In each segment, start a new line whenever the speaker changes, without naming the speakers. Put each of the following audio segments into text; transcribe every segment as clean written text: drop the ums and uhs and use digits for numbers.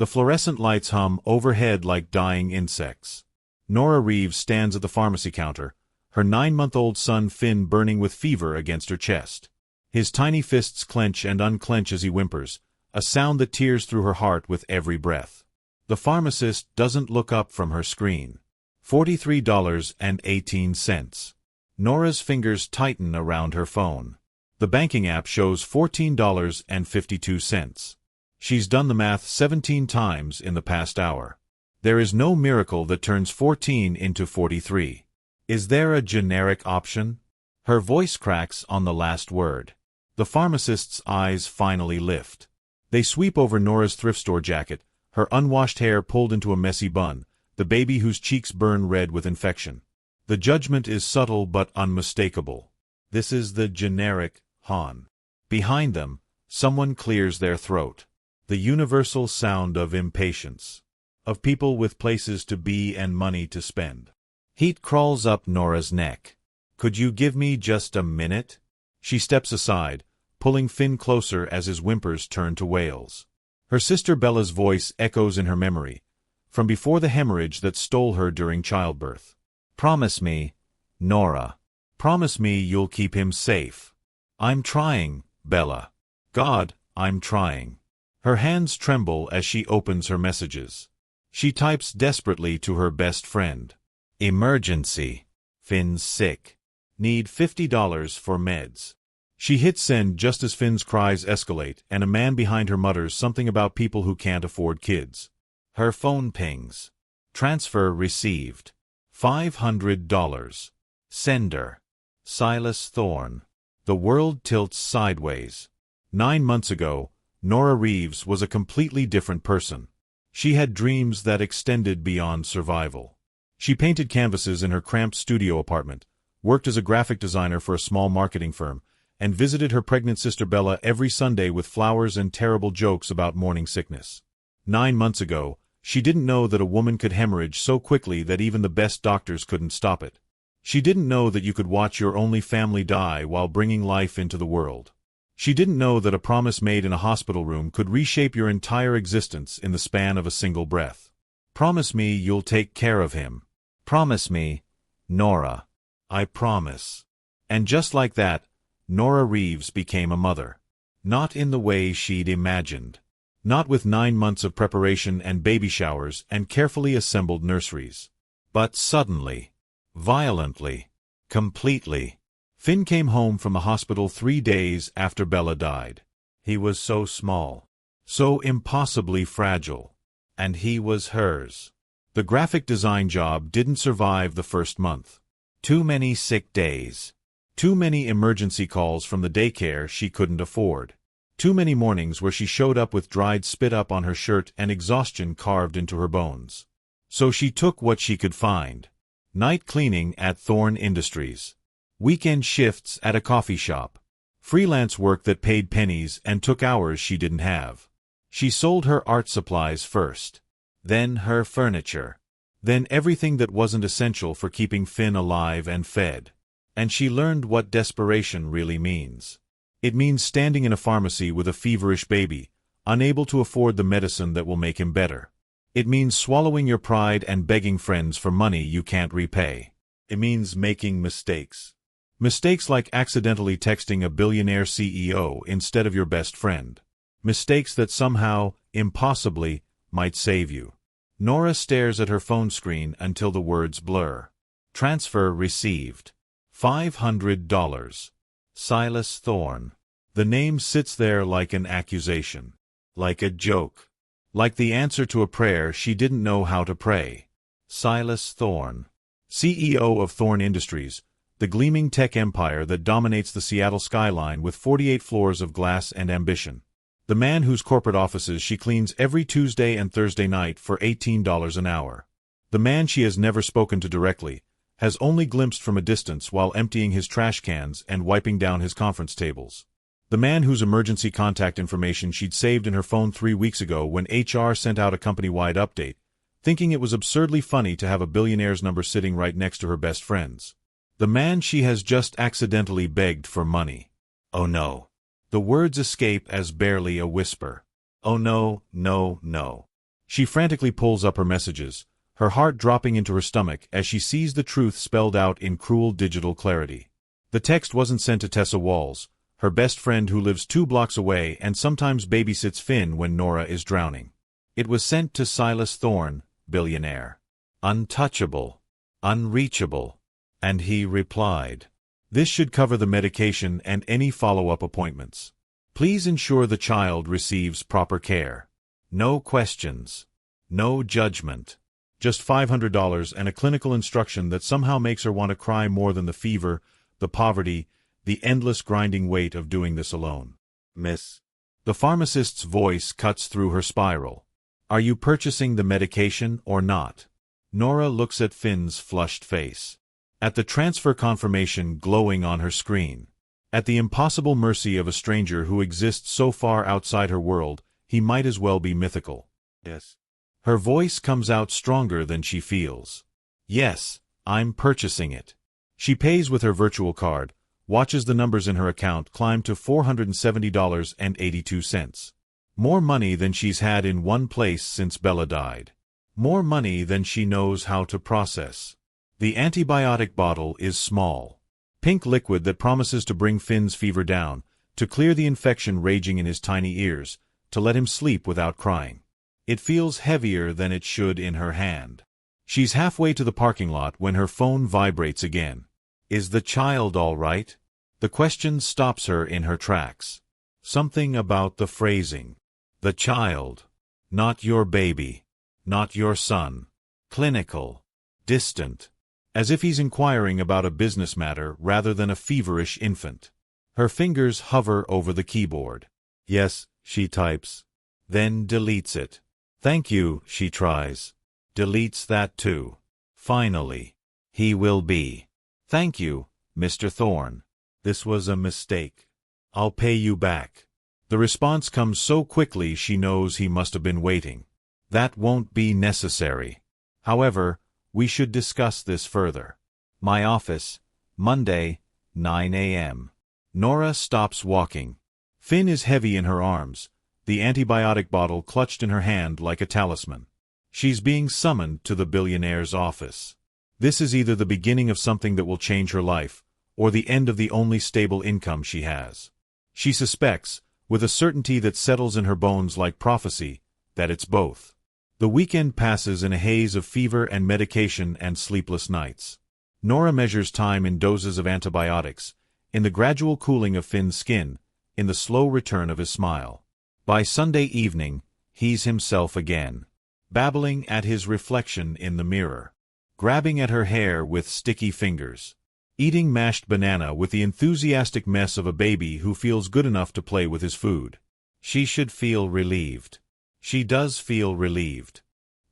The fluorescent lights hum overhead like dying insects. Nora Reeves stands at the pharmacy counter, her 9-month-old son Finn burning with fever against her chest. His tiny fists clench and unclench as he whimpers, a sound that tears through her heart with every breath. The pharmacist doesn't look up from her screen. $43.18. Nora's fingers tighten around her phone. The banking app shows $14.52. She's done the math 17 times in the past hour. There is no miracle that turns 14 into 43. Is there a generic option? Her voice cracks on the last word. The pharmacist's eyes finally lift. They sweep over Nora's thrift store jacket, her unwashed hair pulled into a messy bun, the baby whose cheeks burn red with infection. The judgment is subtle but unmistakable. This is the generic Han. Behind them, someone clears their throat. The universal sound of impatience. Of people with places to be and money to spend. Heat crawls up Nora's neck. Could you give me just a minute? She steps aside, pulling Finn closer as his whimpers turn to wails. Her sister Bella's voice echoes in her memory, from before the hemorrhage that stole her during childbirth. Promise me, Nora. Promise me you'll keep him safe. I'm trying, Bella. God, I'm trying. Her hands tremble as she opens her messages. She types desperately to her best friend. Emergency. Finn's sick. Need $50 for meds. She hits send just as Finn's cries escalate and a man behind her mutters something about people who can't afford kids. Her phone pings. Transfer received. $500. Sender. Silas Thorne. The world tilts sideways. 9 months ago, Nora Reeves was a completely different person. She had dreams that extended beyond survival. She painted canvases in her cramped studio apartment, worked as a graphic designer for a small marketing firm, and visited her pregnant sister Bella every Sunday with flowers and terrible jokes about morning sickness. 9 months ago, she didn't know that a woman could hemorrhage so quickly that even the best doctors couldn't stop it. She didn't know that you could watch your only family die while bringing life into the world. She didn't know that a promise made in a hospital room could reshape your entire existence in the span of a single breath. Promise me you'll take care of him. Promise me, Nora. I promise. And just like that, Nora Reeves became a mother. Not in the way she'd imagined. Not with 9 months of preparation and baby showers and carefully assembled nurseries. But suddenly. Violently. Completely. Finn came home from the hospital 3 days after Bella died. He was so small. So impossibly fragile. And he was hers. The graphic design job didn't survive the first month. Too many sick days. Too many emergency calls from the daycare she couldn't afford. Too many mornings where she showed up with dried spit up on her shirt and exhaustion carved into her bones. So she took what she could find. Night cleaning at Thorne Industries. Weekend shifts at a coffee shop. Freelance work that paid pennies and took hours she didn't have. She sold her art supplies first. Then her furniture. Then everything that wasn't essential for keeping Finn alive and fed. And she learned what desperation really means. It means standing in a pharmacy with a feverish baby, unable to afford the medicine that will make him better. It means swallowing your pride and begging friends for money you can't repay. It means making mistakes. Mistakes like accidentally texting a billionaire CEO instead of your best friend. Mistakes that somehow, impossibly, might save you. Nora stares at her phone screen until the words blur. Transfer received. $500. Silas Thorne. The name sits there like an accusation. Like a joke. Like the answer to a prayer she didn't know how to pray. Silas Thorne. CEO of Thorne Industries, the gleaming tech empire that dominates the Seattle skyline with 48 floors of glass and ambition. The man whose corporate offices she cleans every Tuesday and Thursday night for $18 an hour. The man she has never spoken to directly, has only glimpsed from a distance while emptying his trash cans and wiping down his conference tables. The man whose emergency contact information she'd saved in her phone 3 weeks ago when HR sent out a company-wide update, thinking it was absurdly funny to have a billionaire's number sitting right next to her best friend's. The man she has just accidentally begged for money. Oh no. The words escape as barely a whisper. Oh no, no, no. She frantically pulls up her messages, her heart dropping into her stomach as she sees the truth spelled out in cruel digital clarity. The text wasn't sent to Tessa Walls, her best friend who lives 2 blocks away and sometimes babysits Finn when Nora is drowning. It was sent to Silas Thorne, billionaire. Untouchable. Unreachable. And he replied, "This should cover the medication and any follow-up appointments. Please ensure the child receives proper care. No questions. No judgment. Just $500 and a clinical instruction that somehow makes her want to cry more than the fever, the poverty, the endless grinding weight of doing this alone. Miss." The pharmacist's voice cuts through her spiral. "Are you purchasing the medication or not?" Nora looks at Finn's flushed face. At the transfer confirmation glowing on her screen. At the impossible mercy of a stranger who exists so far outside her world, he might as well be mythical. "Yes." Her voice comes out stronger than she feels. "Yes, I'm purchasing it." She pays with her virtual card, watches the numbers in her account climb to $470.82. More money than she's had in one place since Bella died. More money than she knows how to process. The antibiotic bottle is small. Pink liquid that promises to bring Finn's fever down, to clear the infection raging in his tiny ears, to let him sleep without crying. It feels heavier than it should in her hand. She's halfway to the parking lot when her phone vibrates again. Is the child all right? The question stops her in her tracks. Something about the phrasing. The child. Not your baby. Not your son. Clinical. Distant. As if he's inquiring about a business matter rather than a feverish infant. Her fingers hover over the keyboard. "Yes," she types. Then deletes it. "Thank you," she tries. Deletes that too. Finally. "He will be. Thank you, Mr. Thorne. This was a mistake. I'll pay you back." The response comes so quickly she knows he must have been waiting. "That won't be necessary. However, we should discuss this further. My office, Monday, 9 a.m. Nora stops walking. Finn is heavy in her arms, the antibiotic bottle clutched in her hand like a talisman. She's being summoned to the billionaire's office. This is either the beginning of something that will change her life, or the end of the only stable income she has. She suspects, with a certainty that settles in her bones like prophecy, that it's both. The weekend passes in a haze of fever and medication and sleepless nights. Nora measures time in doses of antibiotics, in the gradual cooling of Finn's skin, in the slow return of his smile. By Sunday evening, he's himself again, babbling at his reflection in the mirror, grabbing at her hair with sticky fingers, eating mashed banana with the enthusiastic mess of a baby who feels good enough to play with his food. She should feel relieved. She does feel relieved.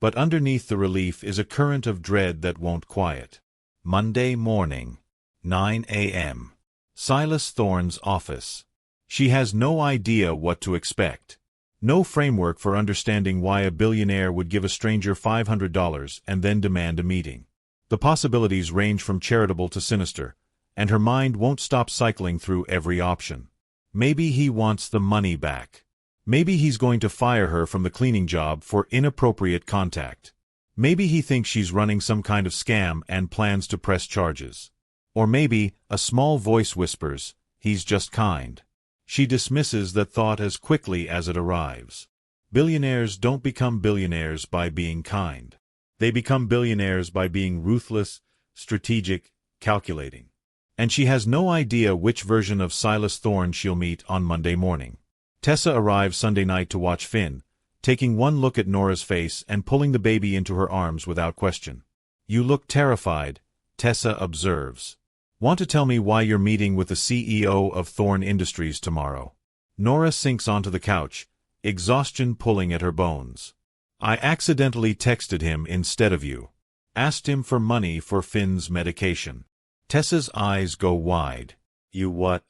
But underneath the relief is a current of dread that won't quiet. Monday morning, 9 a.m. Silas Thorne's office. She has no idea what to expect. No framework for understanding why a billionaire would give a stranger $500 and then demand a meeting. The possibilities range from charitable to sinister, and her mind won't stop cycling through every option. Maybe he wants the money back. Maybe he's going to fire her from the cleaning job for inappropriate contact. Maybe he thinks she's running some kind of scam and plans to press charges. Or maybe, a small voice whispers, he's just kind. She dismisses that thought as quickly as it arrives. Billionaires don't become billionaires by being kind. They become billionaires by being ruthless, strategic, calculating. And she has no idea which version of Silas Thorne she'll meet on Monday morning. Tessa arrives Sunday night to watch Finn, taking one look at Nora's face and pulling the baby into her arms without question. "You look terrified," Tessa observes. "Want to tell me why you're meeting with the CEO of Thorne Industries tomorrow?" Nora sinks onto the couch, exhaustion pulling at her bones. "I accidentally texted him instead of you. Asked him for money for Finn's medication." Tessa's eyes go wide. "You what?"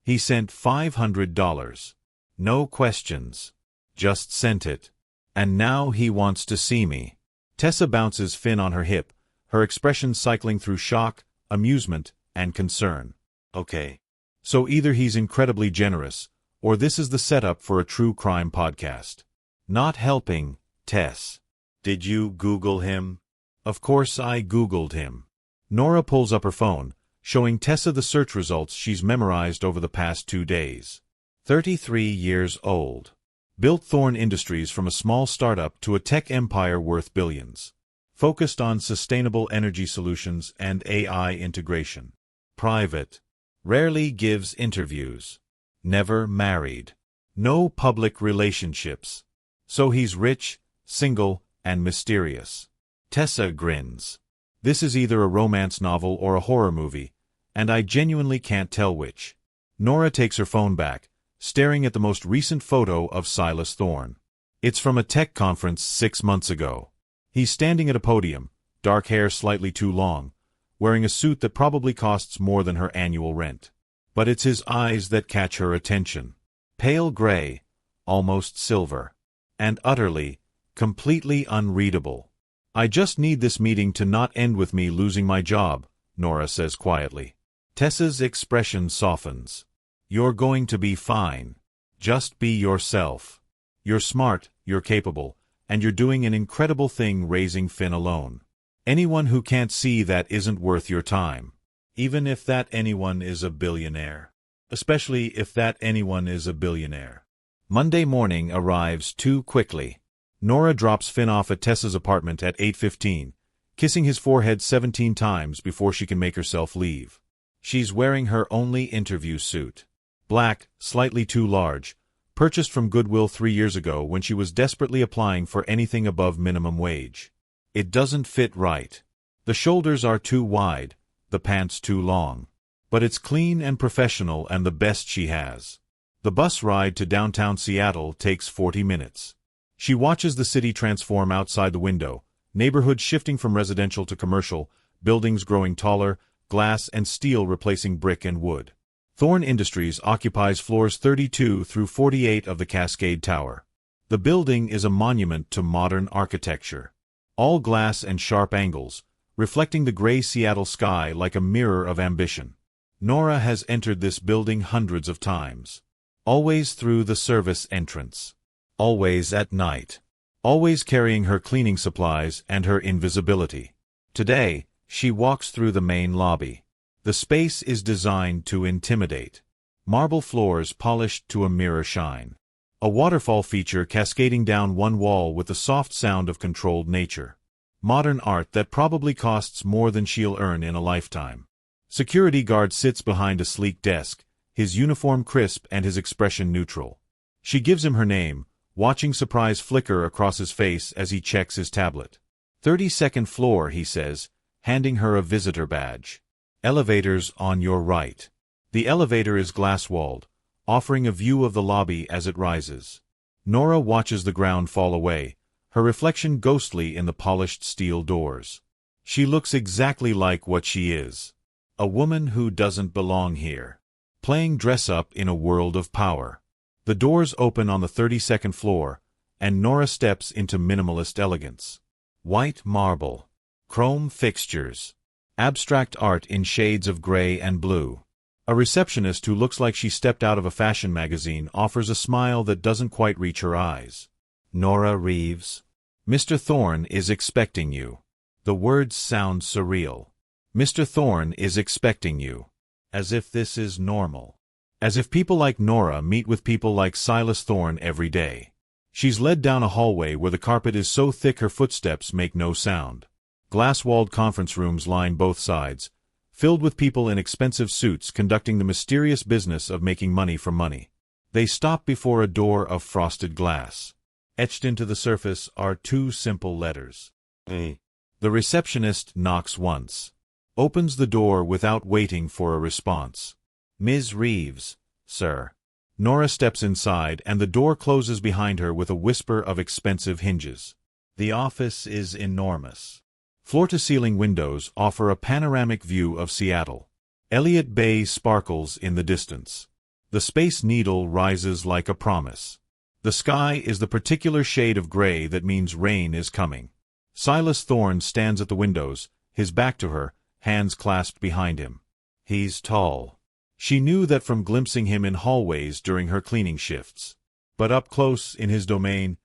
"He sent $500. No questions. Just sent it. And now he wants to see me." Tessa bounces Finn on her hip, her expression cycling through shock, amusement, and concern. "Okay. So either he's incredibly generous, or this is the setup for a true crime podcast." "Not helping, Tess." Did you Google him? Of course I Googled him. Nora pulls up her phone, showing Tessa the search results she's memorized over the past 2 days. 33 years old. Built Thorne Industries from a small startup to a tech empire worth billions. Focused on sustainable energy solutions and AI integration. Private. Rarely gives interviews. Never married. No public relationships. So he's rich, single, and mysterious. Tessa grins. This is either a romance novel or a horror movie, and I genuinely can't tell which. Nora takes her phone back, staring at the most recent photo of Silas Thorne. It's from a tech conference 6 months ago. He's standing at a podium, dark hair slightly too long, wearing a suit that probably costs more than her annual rent. But it's his eyes that catch her attention. Pale gray, almost silver, and utterly, completely unreadable. I just need this meeting to not end with me losing my job, Nora says quietly. Tessa's expression softens. You're going to be fine. Just be yourself. You're smart, you're capable, and you're doing an incredible thing raising Finn alone. Anyone who can't see that isn't worth your time. Even if that anyone is a billionaire. Especially if that anyone is a billionaire. Monday morning arrives too quickly. Nora drops Finn off at Tessa's apartment at 8:15, kissing his forehead 17 times before she can make herself leave. She's wearing her only interview suit. Black, slightly too large, purchased from Goodwill 3 years ago when she was desperately applying for anything above minimum wage. It doesn't fit right. The shoulders are too wide, the pants too long. But it's clean and professional and the best she has. The bus ride to downtown Seattle takes 40 minutes. She watches the city transform outside the window, neighborhoods shifting from residential to commercial, buildings growing taller, glass and steel replacing brick and wood. Thorne Industries occupies floors 32 through 48 of the Cascade Tower. The building is a monument to modern architecture. All glass and sharp angles, reflecting the gray Seattle sky like a mirror of ambition. Nora has entered this building hundreds of times. Always through the service entrance. Always at night. Always carrying her cleaning supplies and her invisibility. Today, she walks through the main lobby. The space is designed to intimidate. Marble floors polished to a mirror shine. A waterfall feature cascading down one wall with the soft sound of controlled nature. Modern art that probably costs more than she'll earn in a lifetime. Security guard sits behind a sleek desk, his uniform crisp and his expression neutral. She gives him her name, watching surprise flicker across his face as he checks his tablet. 32nd floor, he says, handing her a visitor badge. Elevators on your right. The elevator is glass-walled, offering a view of the lobby as it rises. Nora watches the ground fall away, her reflection ghostly in the polished steel doors. She looks exactly like what she is. A woman who doesn't belong here. Playing dress-up in a world of power. The doors open on the 32nd floor, and Nora steps into minimalist elegance. White marble. Chrome fixtures. Abstract art in shades of gray and blue. A receptionist who looks like she stepped out of a fashion magazine offers a smile that doesn't quite reach her eyes. Nora Reeves. Mr. Thorne is expecting you. The words sound surreal. Mr. Thorne is expecting you. As if this is normal. As if people like Nora meet with people like Silas Thorne every day. She's led down a hallway where the carpet is so thick her footsteps make no sound. Glass-walled conference rooms line both sides, filled with people in expensive suits conducting the mysterious business of making money from money. They stop before a door of frosted glass. Etched into the surface are 2 simple letters. A. The receptionist knocks once. Opens the door without waiting for a response. Ms. Reeves, sir. Nora steps inside and the door closes behind her with a whisper of expensive hinges. The office is enormous. Floor-to-ceiling windows offer a panoramic view of Seattle. Elliott Bay sparkles in the distance. The Space Needle rises like a promise. The sky is the particular shade of gray that means rain is coming. Silas Thorne stands at the windows, his back to her, hands clasped behind him. He's tall. She knew that from glimpsing him in hallways during her cleaning shifts. But up close in his domain,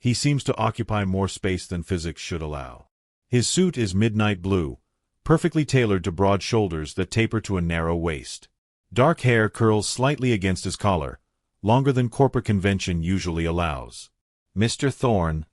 He seems to occupy more space than physics should allow. His suit is midnight blue, perfectly tailored to broad shoulders that taper to a narrow waist. Dark hair curls slightly against his collar, longer than corporate convention usually allows. "Mr. Thorne,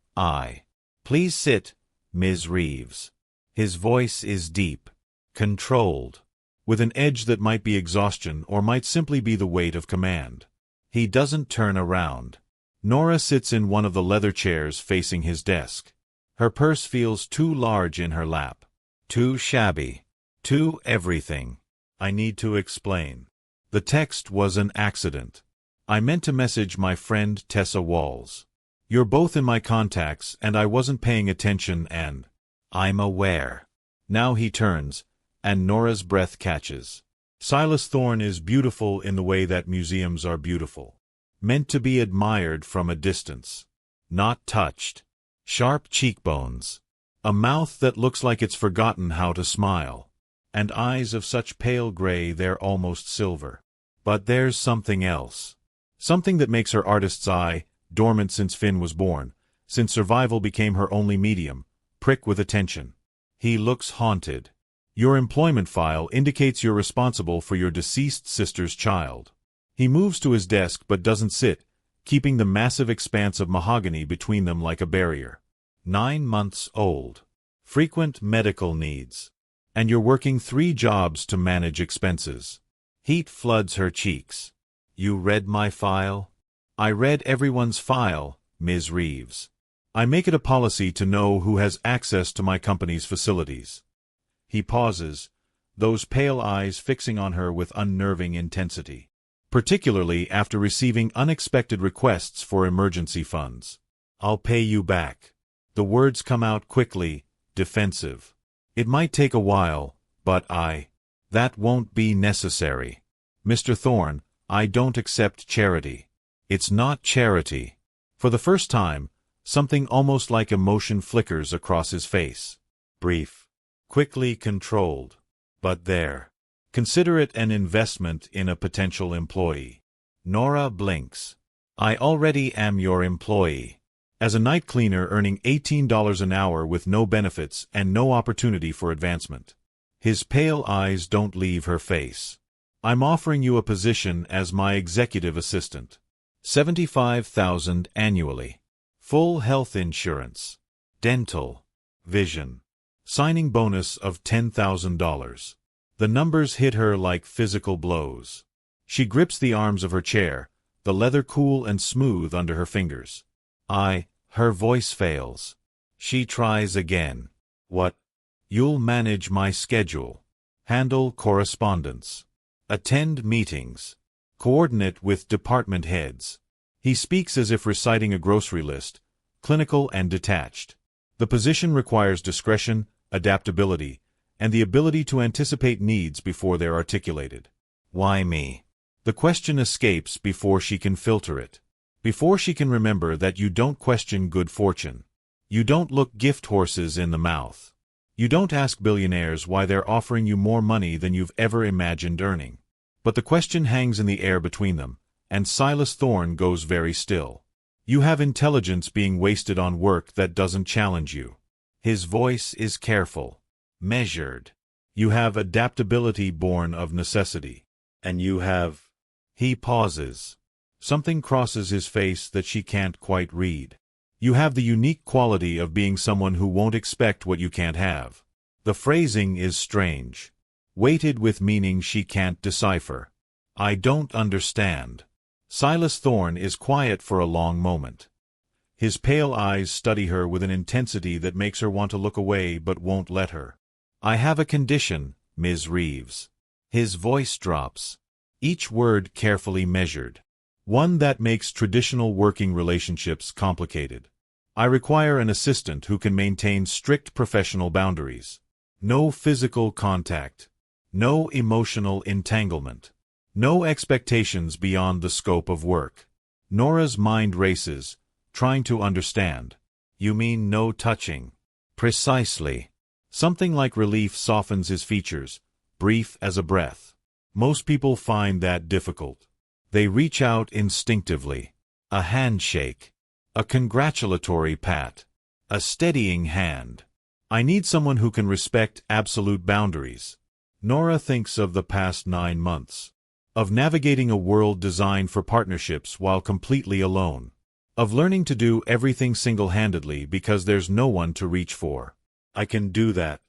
Please sit, Ms. Reeves." His voice is deep, controlled, with an edge that might be exhaustion or might simply be the weight of command. He doesn't turn around. Nora sits in one of the leather chairs facing his desk. Her purse feels too large in her lap. Too shabby. Too everything. "I need to explain. The text was an accident. I meant to message my friend Tessa Walls. You're both in my contacts and I wasn't paying attention and I'm aware." Now he turns, and Nora's breath catches. Silas Thorne is beautiful in the way that museums are beautiful. Meant to be admired from a distance. Not touched. Sharp cheekbones. A mouth that looks like it's forgotten how to smile. And eyes of such pale gray they're almost silver. But there's something else. Something that makes her artist's eye, dormant since Finn was born, since survival became her only medium, prick with attention. He looks haunted. Your employment file indicates you're responsible for your deceased sister's child. He moves to his desk but doesn't sit, keeping the massive expanse of mahogany between them like a barrier. 9 months old. Frequent medical needs. And you're working 3 jobs to manage expenses. Heat floods her cheeks. "You read my file?" "I read everyone's file, Ms. Reeves. I make it a policy to know who has access to my company's facilities." He pauses, those pale eyes fixing on her with unnerving intensity. Particularly after receiving unexpected requests for emergency funds. "I'll pay you back." The words come out quickly, defensive. "It might take a while, but that won't be necessary. Mr. Thorne, I don't accept charity." "It's not charity." For the first time, something almost like emotion flickers across his face. Brief. Quickly controlled. But there. Consider it an investment in a potential employee. Nora blinks. "I already am your employee. As a night cleaner earning $18 an hour with no benefits and no opportunity for advancement." His pale eyes don't leave her face. "I'm offering you a position as my executive assistant. $75,000 annually. Full health insurance. Dental. Vision. Signing bonus of $10,000. The numbers hit her like physical blows. She grips the arms of her chair, the leather cool and smooth under her fingers. Her voice fails. She tries again. "What?" "You'll manage my schedule. Handle correspondence. Attend meetings. Coordinate with department heads." He speaks as if reciting a grocery list, clinical and detached. The position requires discretion, adaptability, and the ability to anticipate needs before they're articulated. "Why me?" The question escapes before she can filter it. Before she can remember that you don't question good fortune. You don't look gift horses in the mouth. You don't ask billionaires why they're offering you more money than you've ever imagined earning. But the question hangs in the air between them, and Silas Thorne goes very still. You have intelligence being wasted on work that doesn't challenge you. His voice is careful, measured. You have adaptability born of necessity. And you have... He pauses. Something crosses his face that she can't quite read. You have the unique quality of being someone who won't expect what you can't have. The phrasing is strange, weighted with meaning she can't decipher. "I don't understand." Silas Thorne is quiet for a long moment. His pale eyes study her with an intensity that makes her want to look away but won't let her. "I have a condition, Ms. Reeves." His voice drops, each word carefully measured. One that makes traditional working relationships complicated. "I require an assistant who can maintain strict professional boundaries. No physical contact. No emotional entanglement. No expectations beyond the scope of work." Nora's mind races, trying to understand. "You mean no touching?" "Precisely." Something like relief softens his features, brief as a breath. Most people find that difficult. They reach out instinctively. A handshake. A congratulatory pat. A steadying hand. I need someone who can respect absolute boundaries. Nora thinks of the past 9 months. Of navigating a world designed for partnerships while completely alone. Of learning to do everything single-handedly because there's no one to reach for. I can do that.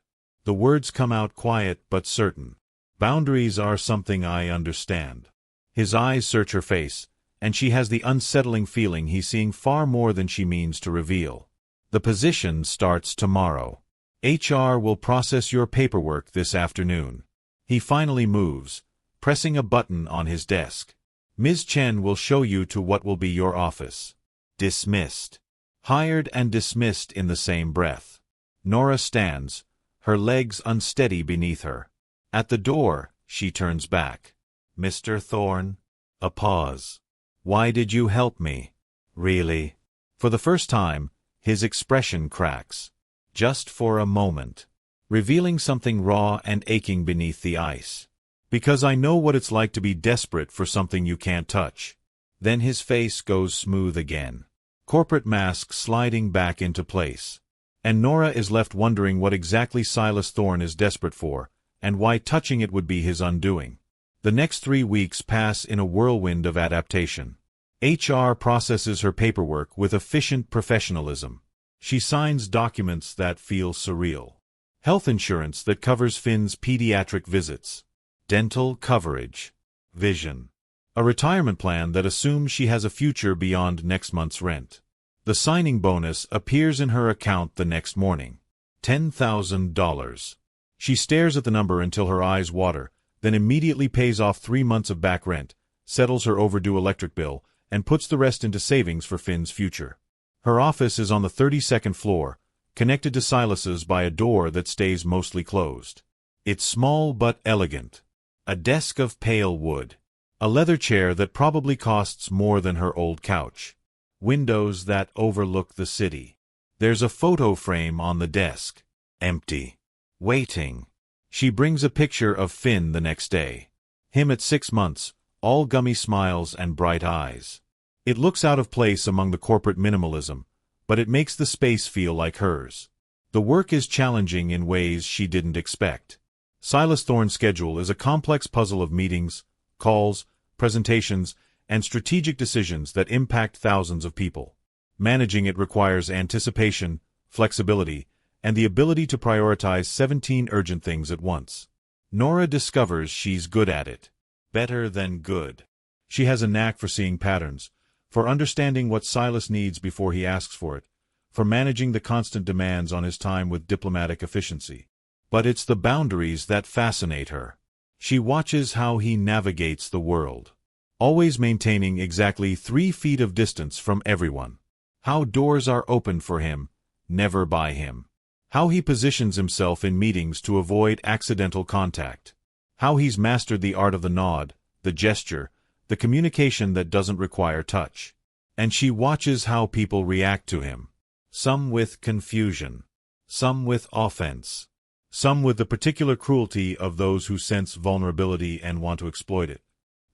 The words come out quiet but certain. Boundaries are something I understand. His eyes search her face, and she has the unsettling feeling he's seeing far more than she means to reveal. The position starts tomorrow. HR will process your paperwork this afternoon. He finally moves, pressing a button on his desk. Ms. Chen will show you to what will be your office. Dismissed. Hired and dismissed in the same breath. Nora stands, her legs unsteady beneath her. At the door, she turns back. Mr. Thorne? A pause. Why did you help me? Really? For the first time, his expression cracks. Just for a moment. Revealing something raw and aching beneath the ice. Because I know what it's like to be desperate for something you can't touch. Then his face goes smooth again. Corporate mask sliding back into place. And Nora is left wondering what exactly Silas Thorne is desperate for, and why touching it would be his undoing. The next 3 weeks pass in a whirlwind of adaptation. HR processes her paperwork with efficient professionalism. She signs documents that feel surreal. Health insurance that covers Finn's pediatric visits. Dental coverage. Vision. A retirement plan that assumes she has a future beyond next month's rent. The signing bonus appears in her account the next morning. $10,000. She stares at the number until her eyes water, then immediately pays off 3 months of back rent, settles her overdue electric bill, and puts the rest into savings for Finn's future. Her office is on the 32nd floor, connected to Silas's by a door that stays mostly closed. It's small but elegant. A desk of pale wood. A leather chair that probably costs more than her old couch. Windows that overlook the city. There's a photo frame on the desk. Empty. Waiting. She brings a picture of Finn the next day. Him at 6 months, all gummy smiles and bright eyes. It looks out of place among the corporate minimalism, but it makes the space feel like hers. The work is challenging in ways she didn't expect. Silas Thorne's schedule is a complex puzzle of meetings, calls, presentations, and strategic decisions that impact thousands of people. Managing it requires anticipation, flexibility, and the ability to prioritize 17 urgent things at once. Nora discovers she's good at it. Better than good. She has a knack for seeing patterns, for understanding what Silas needs before he asks for it, for managing the constant demands on his time with diplomatic efficiency. But it's the boundaries that fascinate her. She watches how he navigates the world, always maintaining exactly 3 feet of distance from everyone. How doors are opened for him, never by him. How he positions himself in meetings to avoid accidental contact. How he's mastered the art of the nod, the gesture, the communication that doesn't require touch. And she watches how people react to him. Some with confusion. Some with offense. Some with the particular cruelty of those who sense vulnerability and want to exploit it.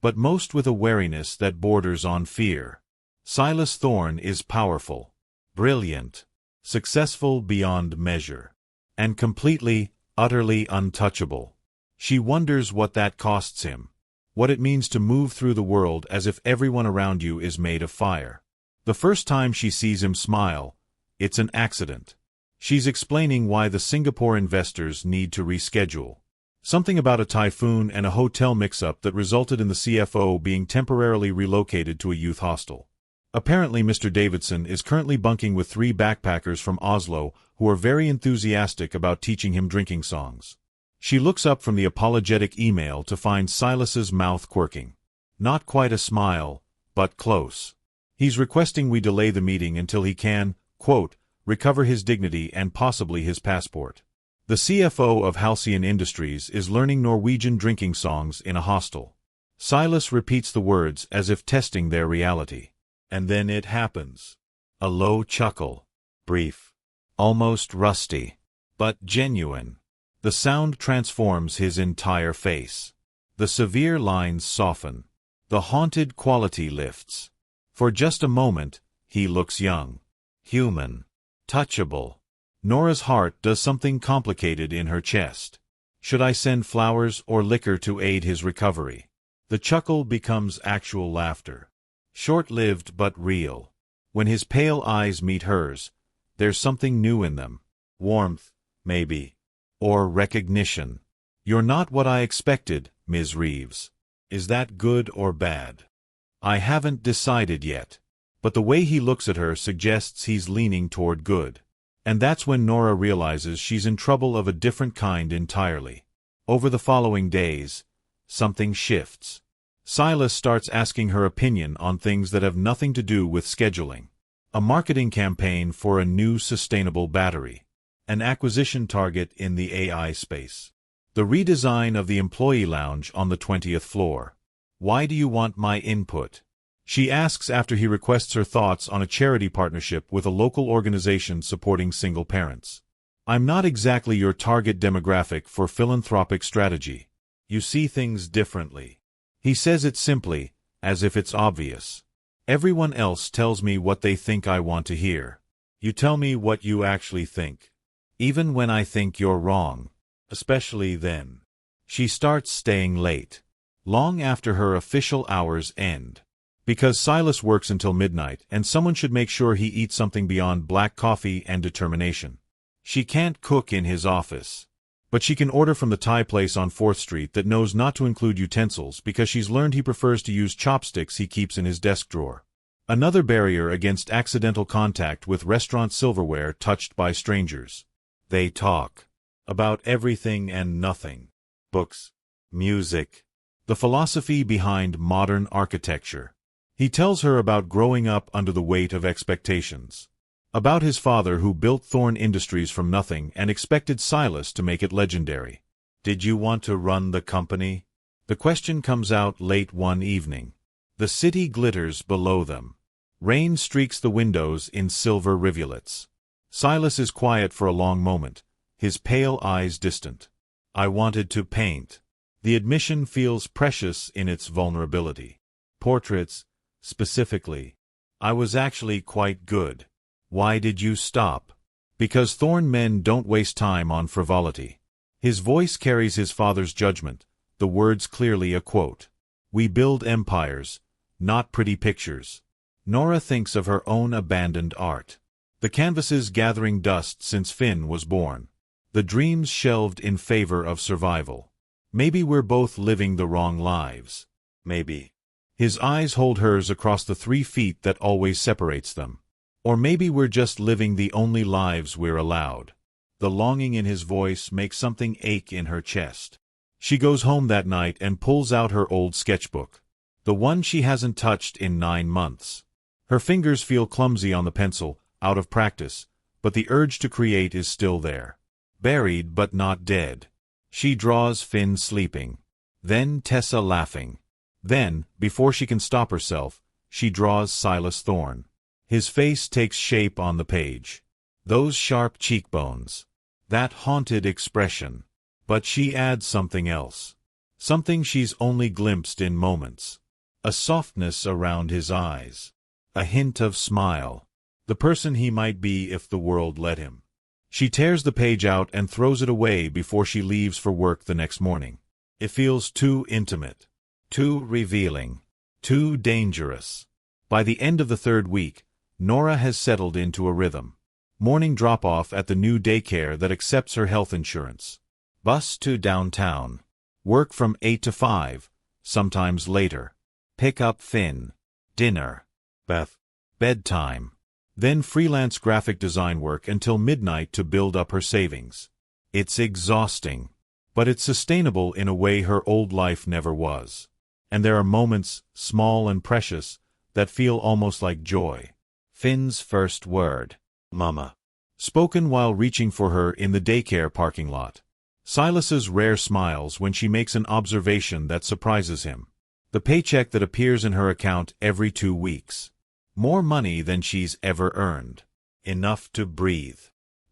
But most with a wariness that borders on fear. Silas Thorne is powerful, brilliant, successful beyond measure, and completely, utterly untouchable. She wonders what that costs him, what it means to move through the world as if everyone around you is made of fire. The first time she sees him smile, it's an accident. She's explaining why the Singapore investors need to reschedule. Something about a typhoon and a hotel mix-up that resulted in the CFO being temporarily relocated to a youth hostel. Apparently Mr. Davidson is currently bunking with 3 backpackers from Oslo who are very enthusiastic about teaching him drinking songs. She looks up from the apologetic email to find Silas's mouth quirking. Not quite a smile, but close. He's requesting we delay the meeting until he can, quote, recover his dignity and possibly his passport. The CFO of Halcyon Industries is learning Norwegian drinking songs in a hostel. Silas repeats the words as if testing their reality. And then it happens. A low chuckle. Brief. Almost rusty. But genuine. The sound transforms his entire face. The severe lines soften. The haunted quality lifts. For just a moment, He looks young, human, touchable. Nora's heart does something complicated in her chest. Should I send flowers or liquor to aid his recovery? The chuckle becomes actual laughter. Short-lived but real. When his pale eyes meet hers, there's something new in them. Warmth, maybe. Or recognition. You're not what I expected, Ms. Reeves. Is that good or bad? I haven't decided yet. But the way he looks at her suggests he's leaning toward good. And that's when Nora realizes she's in trouble of a different kind entirely. Over the following days, something shifts. Silas starts asking her opinion on things that have nothing to do with scheduling. A marketing campaign for a new sustainable battery. An acquisition target in the AI space. The redesign of the employee lounge on the 20th floor. Why do you want my input? She asks after he requests her thoughts on a charity partnership with a local organization supporting single parents. I'm not exactly your target demographic for philanthropic strategy. You see things differently. He says it simply, as if it's obvious. Everyone else tells me what they think I want to hear. You tell me what you actually think. Even when I think you're wrong. Especially then. She starts staying late. Long after her official hours end. Because Silas works until midnight, and someone should make sure he eats something beyond black coffee and determination. She can't cook in his office. But she can order from the Thai place on 4th Street that knows not to include utensils because she's learned he prefers to use chopsticks he keeps in his desk drawer. Another barrier against accidental contact with restaurant silverware touched by strangers. They talk. About everything and nothing. Books. Music. The philosophy behind modern architecture. He tells her about growing up under the weight of expectations. About his father who built Thorne Industries from nothing and expected Silas to make it legendary. Did you want to run the company? The question comes out late one evening. The city glitters below them. Rain streaks the windows in silver rivulets. Silas is quiet for a long moment, his pale eyes distant. I wanted to paint. The admission feels precious in its vulnerability. Portraits, specifically. I was actually quite good. Why did you stop? Because Thorne men don't waste time on frivolity. His voice carries his father's judgment, the words clearly a quote. We build empires, not pretty pictures. Nora thinks of her own abandoned art. The canvases gathering dust since Finn was born. The dreams shelved in favor of survival. Maybe we're both living the wrong lives. Maybe. His eyes hold hers across the 3 feet that always separates them. Or maybe we're just living the only lives we're allowed. The longing in his voice makes something ache in her chest. She goes home that night and pulls out her old sketchbook. The one she hasn't touched in 9 months. Her fingers feel clumsy on the pencil, out of practice, but the urge to create is still there. Buried but not dead. She draws Finn sleeping. Then Tessa laughing. Then, before she can stop herself, she draws Silas Thorne. His face takes shape on the page. Those sharp cheekbones. That haunted expression. But she adds something else. Something she's only glimpsed in moments. A softness around his eyes. A hint of smile. The person he might be if the world let him. She tears the page out and throws it away before she leaves for work the next morning. It feels too intimate. Too revealing. Too dangerous. By the end of the 3rd week, Nora has settled into a rhythm. Morning drop-off at the new daycare that accepts her health insurance. Bus to downtown. Work from 8 to 5, sometimes later. Pick up Finn. Dinner. Beth. Bedtime. Then freelance graphic design work until midnight to build up her savings. It's exhausting. But it's sustainable in a way her old life never was. And there are moments, small and precious, that feel almost like joy. Finn's first word. Mama. Spoken while reaching for her in the daycare parking lot. Silas's rare smiles when she makes an observation that surprises him. The paycheck that appears in her account every 2 weeks. More money than she's ever earned. Enough to breathe.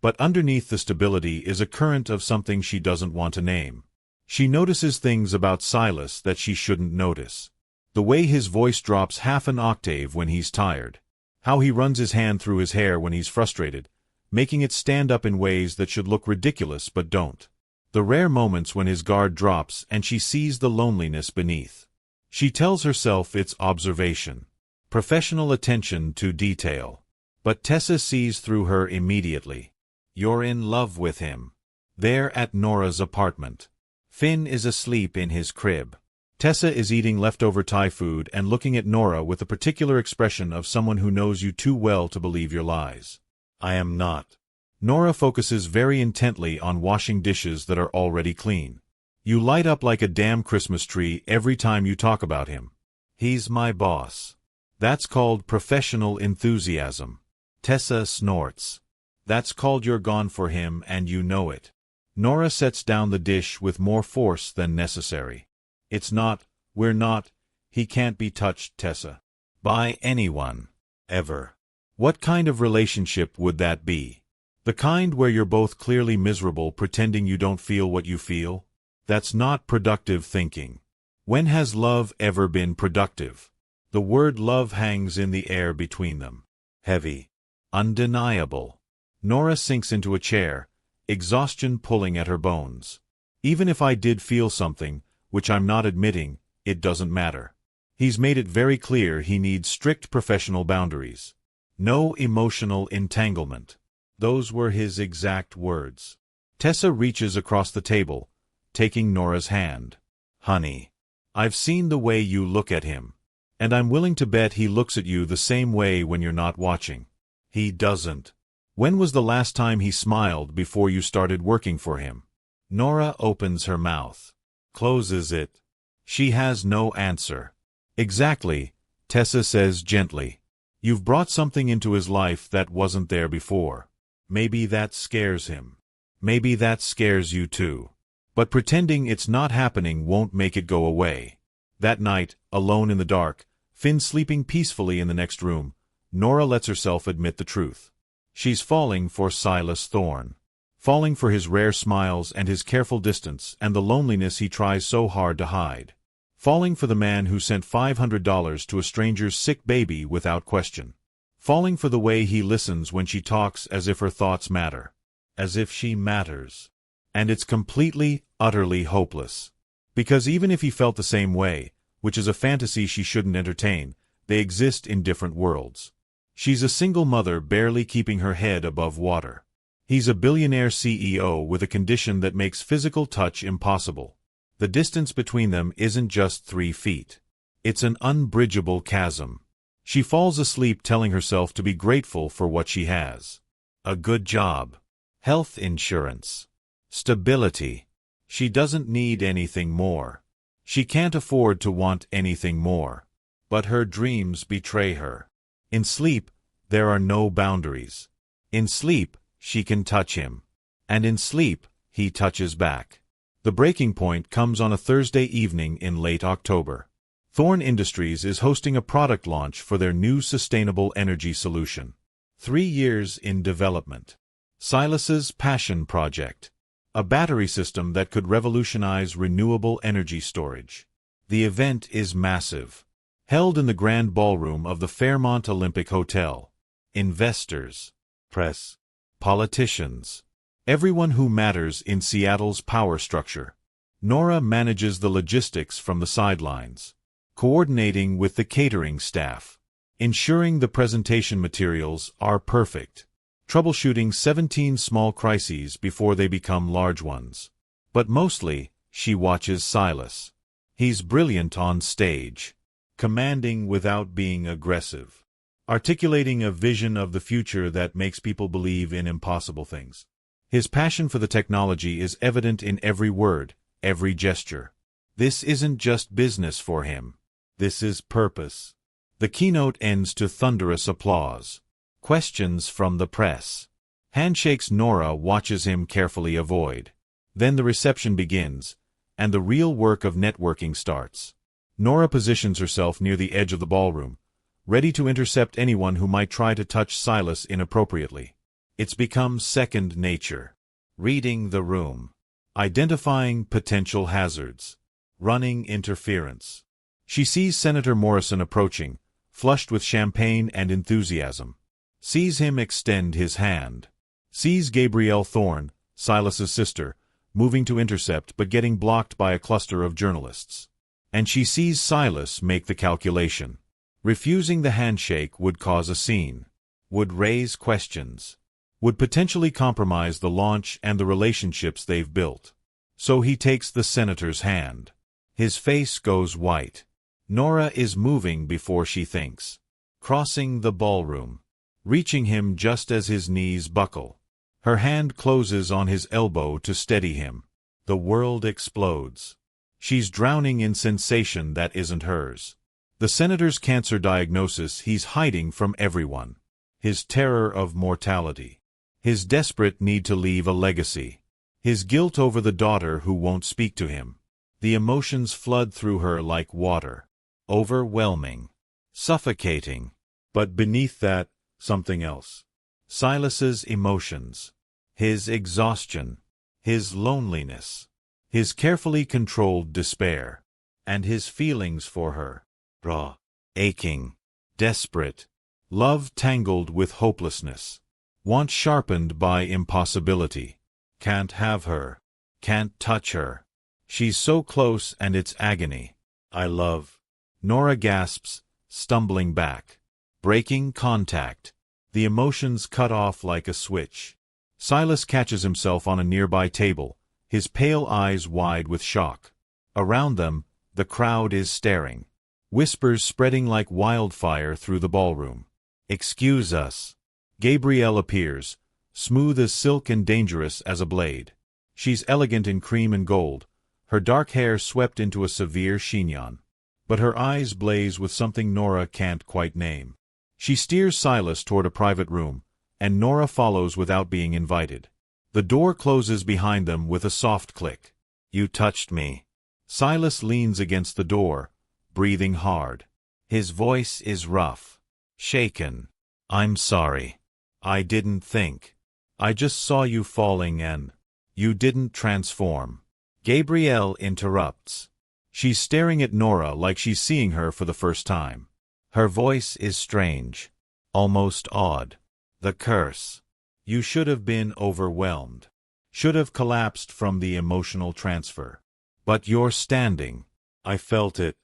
But underneath the stability is a current of something she doesn't want to name. She notices things about Silas that she shouldn't notice. The way his voice drops half an octave when he's tired. How he runs his hand through his hair when he's frustrated, making it stand up in ways that should look ridiculous but don't. The rare moments when his guard drops and she sees the loneliness beneath. She tells herself it's observation, professional attention to detail. But Tessa sees through her immediately. You're in love with him. There at Nora's apartment. Finn is asleep in his crib. Tessa is eating leftover Thai food and looking at Nora with a particular expression of someone who knows you too well to believe your lies. I am not. Nora focuses very intently on washing dishes that are already clean. You light up like a damn Christmas tree every time you talk about him. He's my boss. That's called professional enthusiasm. Tessa snorts. That's called you're gone for him and you know it. Nora sets down the dish with more force than necessary. It's not, we're not, he can't be touched, Tessa. By anyone. Ever. What kind of relationship would that be? The kind where you're both clearly miserable pretending you don't feel what you feel? That's not productive thinking. When has love ever been productive? The word love hangs in the air between them. Heavy. Undeniable. Nora sinks into a chair, exhaustion pulling at her bones. Even if I did feel something, which I'm not admitting, it doesn't matter. He's made it very clear he needs strict professional boundaries. No emotional entanglement. Those were his exact words. Tessa reaches across the table, taking Nora's hand. Honey, I've seen the way you look at him. And I'm willing to bet he looks at you the same way when you're not watching. He doesn't. When was the last time he smiled before you started working for him? Nora opens her mouth. Closes it. She has no answer. Exactly, Tessa says gently. You've brought something into his life that wasn't there before. Maybe that scares him. Maybe that scares you too. But pretending it's not happening won't make it go away. That night, alone in the dark, Finn sleeping peacefully in the next room, Nora lets herself admit the truth. She's falling for Silas Thorne. Falling for his rare smiles and his careful distance and the loneliness he tries so hard to hide. Falling for the man who sent $500 to a stranger's sick baby without question. Falling for the way he listens when she talks as if her thoughts matter. As if she matters. And it's completely, utterly hopeless. Because even if he felt the same way, which is a fantasy she shouldn't entertain, they exist in different worlds. She's a single mother barely keeping her head above water. He's a billionaire CEO with a condition that makes physical touch impossible. The distance between them isn't just 3 feet. It's an unbridgeable chasm. She falls asleep telling herself to be grateful for what she has. A good job. Health insurance. Stability. She doesn't need anything more. She can't afford to want anything more. But her dreams betray her. In sleep, there are no boundaries. In sleep, she can touch him. And in sleep, he touches back. The breaking point comes on a Thursday evening in late October. Thorne Industries is hosting a product launch for their new sustainable energy solution. 3 years in development. Silas's passion project. A battery system that could revolutionize renewable energy storage. The event is massive. Held in the grand ballroom of the Fairmont Olympic Hotel. Investors. Press. Politicians. Everyone who matters in Seattle's power structure. Nora manages the logistics from the sidelines. Coordinating with the catering staff. Ensuring the presentation materials are perfect. Troubleshooting 17 small crises before they become large ones. But mostly, she watches Silas. He's brilliant on stage. Commanding without being aggressive. Articulating a vision of the future that makes people believe in impossible things. His passion for the technology is evident in every word, every gesture. This isn't just business for him. This is purpose. The keynote ends to thunderous applause. Questions from the press. Handshakes Nora watches him carefully avoid. Then the reception begins, and the real work of networking starts. Nora positions herself near the edge of the ballroom, ready to intercept anyone who might try to touch Silas inappropriately. It's become second nature. Reading the room. Identifying potential hazards. Running interference. She sees Senator Morrison approaching, flushed with champagne and enthusiasm. Sees him extend his hand. Sees Gabrielle Thorne, Silas's sister, moving to intercept but getting blocked by a cluster of journalists. And she sees Silas make the calculation. Refusing the handshake would cause a scene, would raise questions, would potentially compromise the launch and the relationships they've built. So he takes the senator's hand. His face goes white. Nora is moving before she thinks. Crossing the ballroom. Reaching him just as his knees buckle. Her hand closes on his elbow to steady him. The world explodes. She's drowning in sensation that isn't hers. The senator's cancer diagnosis he's hiding from everyone. His terror of mortality. His desperate need to leave a legacy. His guilt over the daughter who won't speak to him. The emotions flood through her like water. Overwhelming. Suffocating. But beneath that, something else. Silas's emotions. His exhaustion. His loneliness. His carefully controlled despair. And his feelings for her. Raw. Aching. Desperate. Love tangled with hopelessness. Want sharpened by impossibility. Can't have her. Can't touch her. She's so close and it's agony. I love. Nora gasps, stumbling back. Breaking contact. The emotions cut off like a switch. Silas catches himself on a nearby table, his pale eyes wide with shock. Around them, the crowd is staring. Whispers spreading like wildfire through the ballroom. Excuse us. Gabrielle appears, smooth as silk and dangerous as a blade. She's elegant in cream and gold, her dark hair swept into a severe chignon. But her eyes blaze with something Nora can't quite name. She steers Silas toward a private room, and Nora follows without being invited. The door closes behind them with a soft click. You touched me. Silas leans against the door, breathing hard. His voice is rough. Shaken. I'm sorry. I didn't think. I just saw you falling and you didn't transform. Gabrielle interrupts. She's staring at Nora like she's seeing her for the first time. Her voice is strange. Almost odd. The curse. You should have been overwhelmed. Should have collapsed from the emotional transfer. But you're standing. I felt it.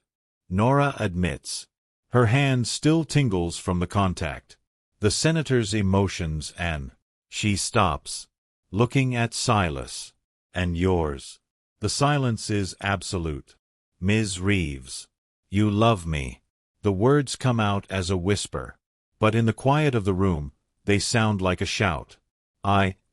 Nora admits. Her hand still tingles from the contact. The senator's emotions and she stops, looking at Silas. And yours. The silence is absolute. Ms. Reeves. You love me. The words come out as a whisper. But in the quiet of the room, they sound like a shout.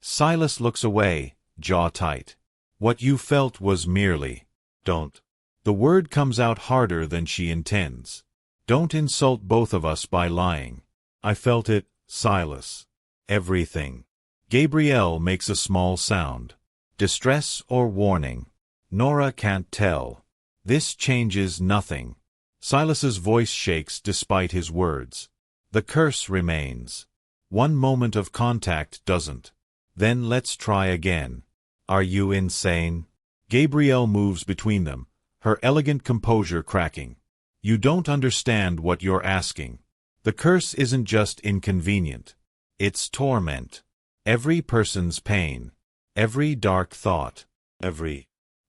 Silas looks away, jaw tight. What you felt was merely, don't. The word comes out harder than she intends. Don't insult both of us by lying. I felt it, Silas. Everything. Gabrielle makes a small sound. Distress or warning. Nora can't tell. This changes nothing. Silas's voice shakes despite his words. The curse remains. One moment of contact doesn't. Then let's try again. Are you insane? Gabrielle moves between them, her elegant composure cracking. You don't understand what you're asking. The curse isn't just inconvenient. It's torment. Every person's pain. Every dark thought.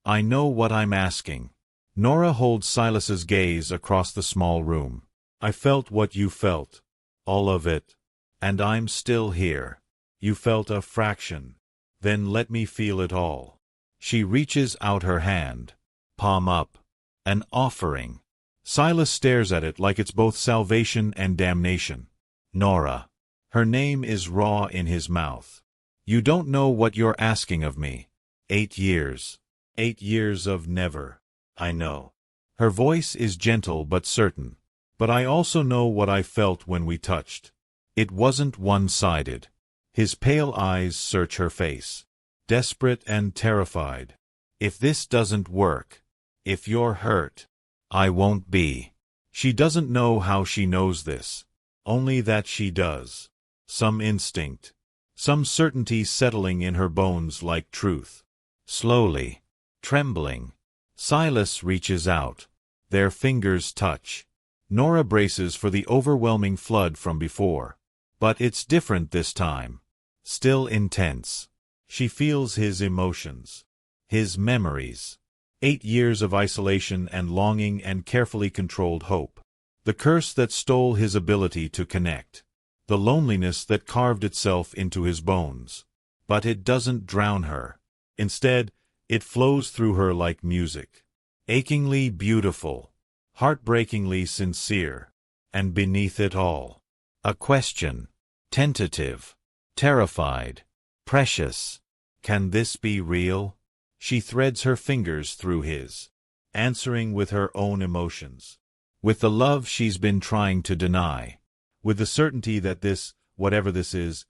I know what I'm asking. Nora holds Silas's gaze across the small room. I felt what you felt. All of it. And I'm still here. You felt a fraction. Then let me feel it all. She reaches out her hand. Palm up. An offering. Silas stares at it like it's both salvation and damnation. Nora. Her name is raw in his mouth. You don't know what you're asking of me. 8 years. 8 years of never. I know. Her voice is gentle but certain. But I also know what I felt when we touched. It wasn't one-sided. His pale eyes search her face. Desperate and terrified. If this doesn't work, if you're hurt, I won't be. She doesn't know how she knows this. Only that she does. Some instinct. Some certainty settling in her bones like truth. Slowly. Trembling. Silas reaches out. Their fingers touch. Nora braces for the overwhelming flood from before. But it's different this time. Still intense. She feels his emotions. His memories. 8 years of isolation and longing and carefully controlled hope. The curse that stole his ability to connect. The loneliness that carved itself into his bones. But it doesn't drown her. Instead, it flows through her like music. Achingly beautiful. Heartbreakingly sincere. And beneath it all, a question. Tentative. Terrified. Precious. Can this be real? She threads her fingers through his, answering with her own emotions. With the love she's been trying to deny. With the certainty that this, whatever this is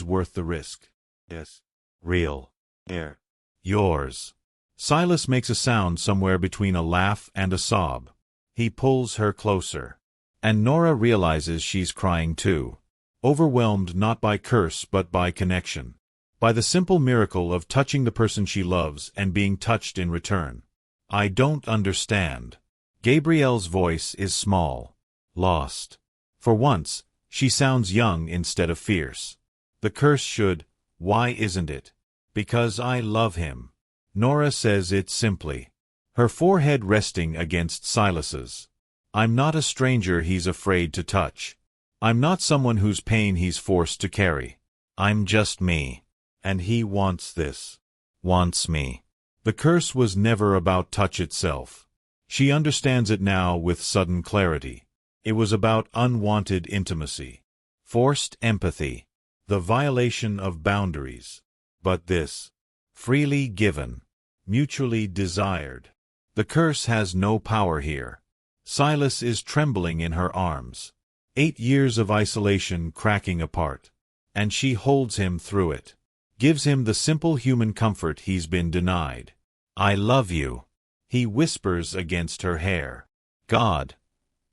worth the risk. Yes. Real. Air. Yours. Silas makes a sound somewhere between a laugh and a sob. He pulls her closer. And Nora realizes she's crying too. Overwhelmed not by curse but by connection. By the simple miracle of touching the person she loves and being touched in return. I don't understand. Gabrielle's voice is small. Lost. For once, she sounds young instead of fierce. The curse should, why isn't it? Because I love him. Nora says it simply. Her forehead resting against Silas's. I'm not a stranger he's afraid to touch. I'm not someone whose pain he's forced to carry. I'm just me. And he wants this. Wants me. The curse was never about touch itself. She understands it now with sudden clarity. It was about unwanted intimacy. Forced empathy. The violation of boundaries. But this. Freely given. Mutually desired. The curse has no power here. Silas is trembling in her arms. 8 years of isolation cracking apart. And she holds him through it. Gives him the simple human comfort he's been denied. I love you. He whispers against her hair. God.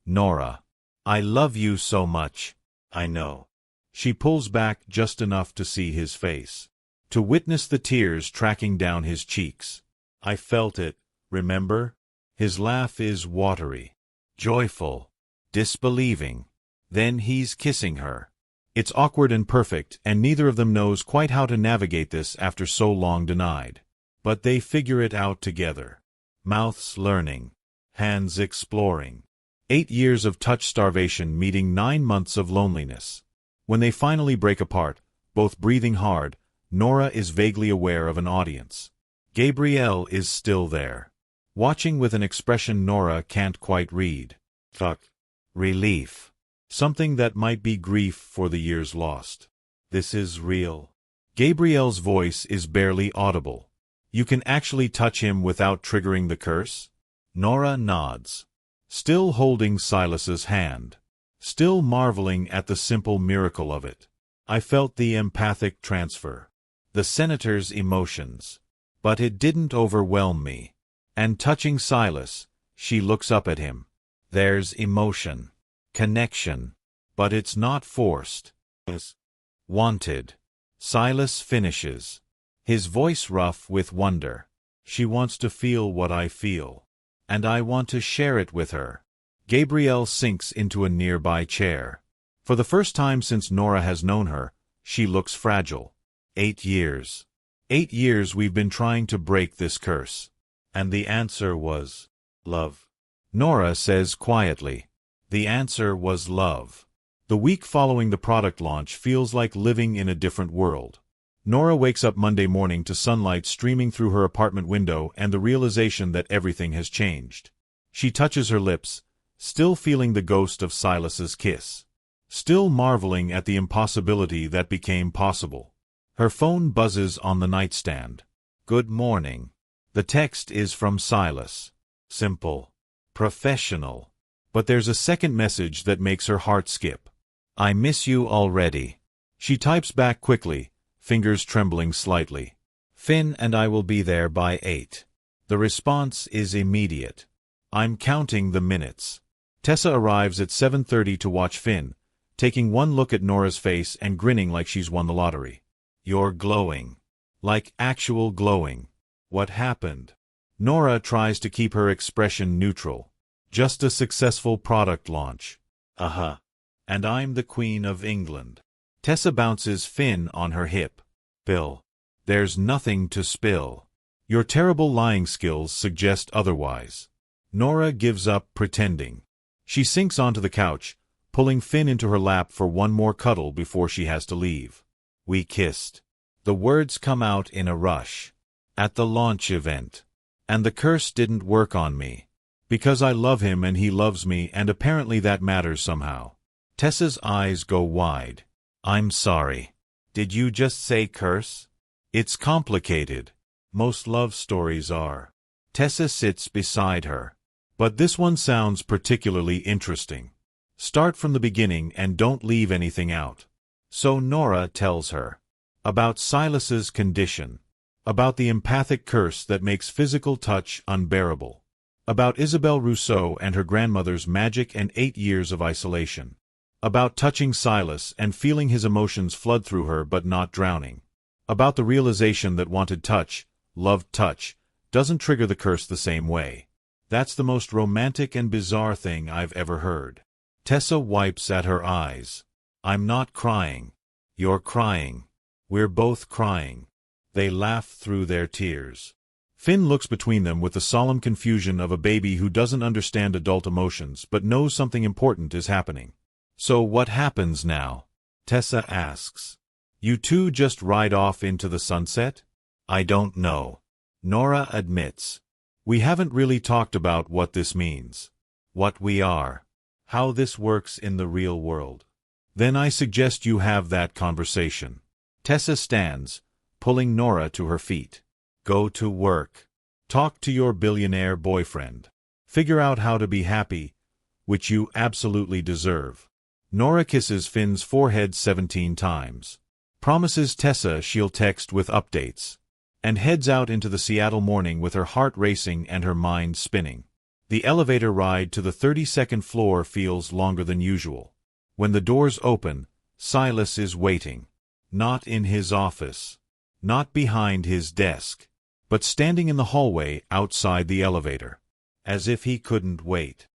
Nora. I love you so much. I know. She pulls back just enough to see his face. To witness the tears tracking down his cheeks. I felt it, remember? His laugh is watery. Joyful. Disbelieving. Then he's kissing her. It's awkward and perfect, and neither of them knows quite how to navigate this after so long denied. But they figure it out together. Mouths learning. Hands exploring. 8 years of touch starvation meeting 9 months of loneliness. When they finally break apart, both breathing hard, Nora is vaguely aware of an audience. Gabrielle is still there. Watching with an expression Nora can't quite read. Fuck. Relief. Something that might be grief for the years lost. This is real. Gabrielle's voice is barely audible. You can actually touch him without triggering the curse? Nora nods. Still holding Silas's hand. Still marveling at the simple miracle of it. I felt the empathic transfer. The senator's emotions. But it didn't overwhelm me. And touching Silas, she looks up at him. There's emotion. Connection. But it's not forced. It's wanted. Silas finishes. His voice rough with wonder. She wants to feel what I feel. And I want to share it with her. Gabrielle sinks into a nearby chair. For the first time since Nora has known her, she looks fragile. 8 years. 8 years we've been trying to break this curse. And the answer was love. Nora says quietly. The answer was love. The week following the product launch feels like living in a different world. Nora wakes up Monday morning to sunlight streaming through her apartment window and the realization that everything has changed. She touches her lips, still feeling the ghost of Silas's kiss. Still marveling at the impossibility that became possible. Her phone buzzes on the nightstand. Good morning. The text is from Silas. Simple. Professional. But there's a second message that makes her heart skip. I miss you already. She types back quickly, fingers trembling slightly. Finn and I will be there by 8. The response is immediate. I'm counting the minutes. Tessa arrives at 7:30 to watch Finn, taking one look at Nora's face and grinning like she's won the lottery. You're glowing. Like actual glowing. What happened? Nora tries to keep her expression neutral. Just a successful product launch. Uh-huh. And I'm the Queen of England. Tessa bounces Finn on her hip. Bill. There's nothing to spill. Your terrible lying skills suggest otherwise. Nora gives up pretending. She sinks onto the couch, pulling Finn into her lap for one more cuddle before she has to leave. We kissed. The words come out in a rush. At the launch event. And the curse didn't work on me. Because I love him and he loves me, and apparently that matters somehow. Tessa's eyes go wide. I'm sorry. Did you just say curse? It's complicated. Most love stories are. Tessa sits beside her. But this one sounds particularly interesting. Start from the beginning and don't leave anything out. So Nora tells her. About Silas's condition. About the empathic curse that makes physical touch unbearable. About Isabelle Rousseau and her grandmother's magic and 8 years of isolation. About touching Silas and feeling his emotions flood through her but not drowning. About the realization that wanted touch, loved touch, doesn't trigger the curse the same way. That's the most romantic and bizarre thing I've ever heard. Tessa wipes at her eyes. I'm not crying. You're crying. We're both crying. They laugh through their tears. Finn looks between them with the solemn confusion of a baby who doesn't understand adult emotions but knows something important is happening. So what happens now? Tessa asks. You two just ride off into the sunset? I don't know. Nora admits. We haven't really talked about what this means. What we are. How this works in the real world. Then I suggest you have that conversation. Tessa stands, pulling Nora to her feet. Go to work. Talk to your billionaire boyfriend. Figure out how to be happy, which you absolutely deserve. Nora kisses Finn's forehead 17 times. Promises Tessa she'll text with updates. And heads out into the Seattle morning with her heart racing and her mind spinning. The elevator ride to the 32nd floor feels longer than usual. When the doors open, Silas is waiting. Not in his office. Not behind his desk. But standing in the hallway outside the elevator. As if he couldn't wait.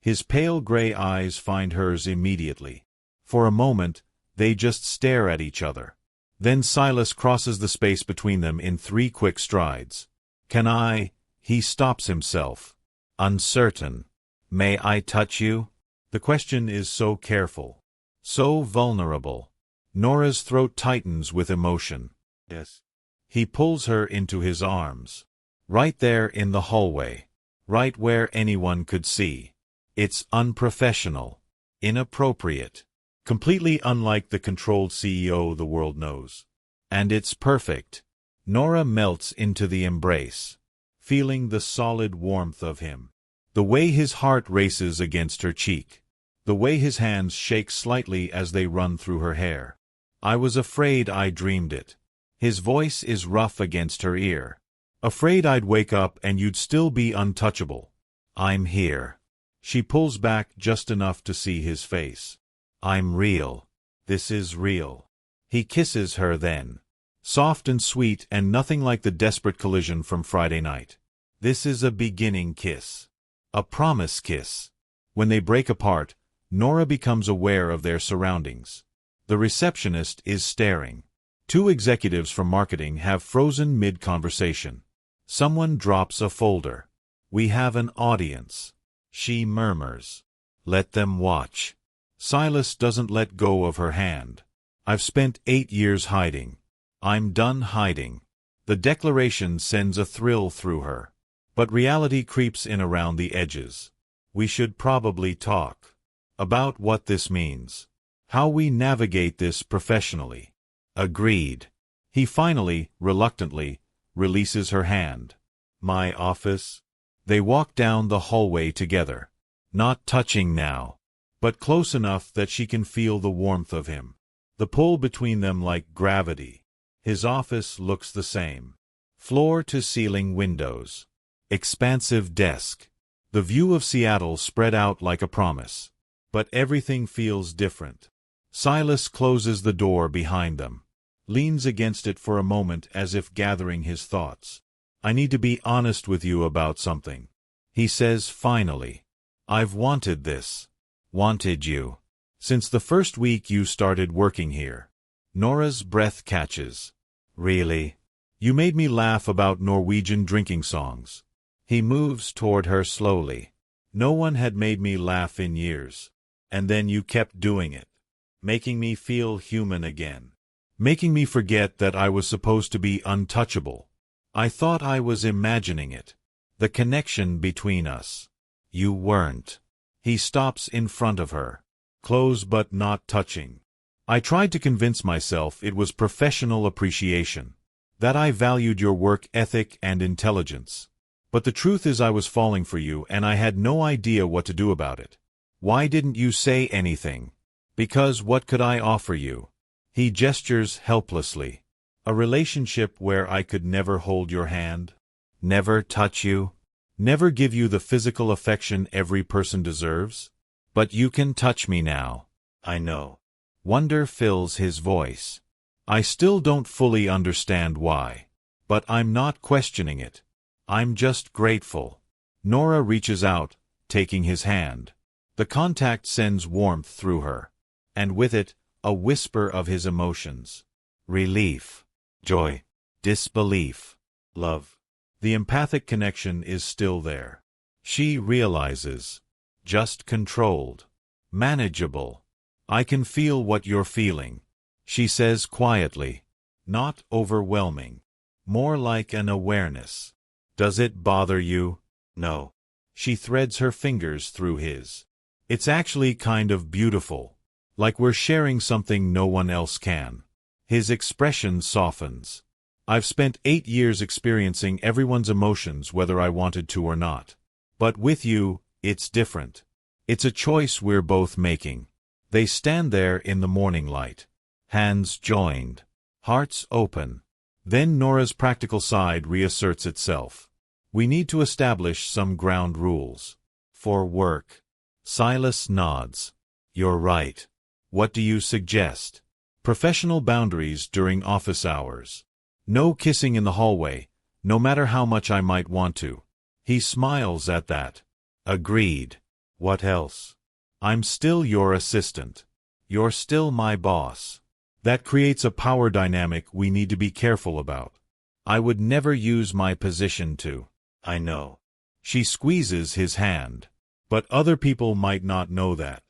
His pale gray eyes find hers immediately. For a moment, they just stare at each other. Then Silas crosses the space between them in 3 quick strides. Can I? He stops himself. Uncertain. May I touch you? The question is so careful. So vulnerable. Nora's throat tightens with emotion. Yes. He pulls her into his arms. Right there in the hallway. Right where anyone could see. It's unprofessional. Inappropriate. Completely unlike the controlled CEO the world knows. And it's perfect. Nora melts into the embrace. Feeling the solid warmth of him. The way his heart races against her cheek. The way his hands shake slightly as they run through her hair. I was afraid I dreamed it. His voice is rough against her ear. Afraid I'd wake up and you'd still be untouchable. I'm here. She pulls back just enough to see his face. I'm real. This is real. He kisses her then. Soft and sweet and nothing like the desperate collision from Friday night. This is a beginning kiss. A promise kiss. When they break apart, Nora becomes aware of their surroundings. The receptionist is staring. 2 executives from marketing have frozen mid-conversation. Someone drops a folder. We have an audience. She murmurs. Let them watch. Silas doesn't let go of her hand. I've spent 8 years hiding. I'm done hiding. The declaration sends a thrill through her. But reality creeps in around the edges. We should probably talk. About what this means. How we navigate this professionally. Agreed. He finally, reluctantly, releases her hand. My office? They walk down the hallway together. Not touching now. But close enough that she can feel the warmth of him. The pull between them like gravity. His office looks the same. Floor-to-ceiling windows. Expansive desk. The view of Seattle spread out like a promise. But everything feels different. Silas closes the door behind them. Leans against it for a moment as if gathering his thoughts. I need to be honest with you about something. He says finally. I've wanted this. Wanted you. Since the first week you started working here. Nora's breath catches. Really? You made me laugh about Norwegian drinking songs. He moves toward her slowly. No one had made me laugh in years. And then you kept doing it. Making me feel human again. Making me forget that I was supposed to be untouchable. I thought I was imagining it. The connection between us. You weren't. He stops in front of her. Close but not touching. I tried to convince myself it was professional appreciation. That I valued your work ethic and intelligence. But the truth is I was falling for you and I had no idea what to do about it. Why didn't you say anything? Because what could I offer you? He gestures helplessly. A relationship where I could never hold your hand? Never touch you? Never give you the physical affection every person deserves? But you can touch me now. I know. Wonder fills his voice. I still don't fully understand why. But I'm not questioning it. I'm just grateful. Nora reaches out, taking his hand. The contact sends warmth through her. And with it, a whisper of his emotions. Relief. Joy. Disbelief. Love. The empathic connection is still there. She realizes. Just controlled. Manageable. I can feel what you're feeling. She says quietly. Not overwhelming. More like an awareness. Does it bother you? No. She threads her fingers through his. It's actually kind of beautiful. Like we're sharing something no one else can. His expression softens. I've spent 8 years experiencing everyone's emotions whether I wanted to or not. But with you, it's different. It's a choice we're both making. They stand there in the morning light. Hands joined. Hearts open. Then Nora's practical side reasserts itself. We need to establish some ground rules. For work. Silas nods. You're right. What do you suggest? Professional boundaries during office hours. No kissing in the hallway, no matter how much I might want to. He smiles at that. Agreed. What else? I'm still your assistant. You're still my boss. That creates a power dynamic we need to be careful about. I would never use my position to. I know. She squeezes his hand. But other people might not know that.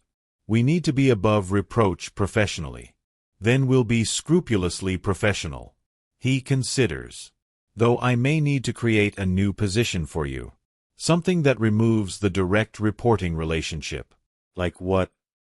We need to be above reproach professionally. Then we'll be scrupulously professional. He considers. Though I may need to create a new position for you. Something that removes the direct reporting relationship. Like what?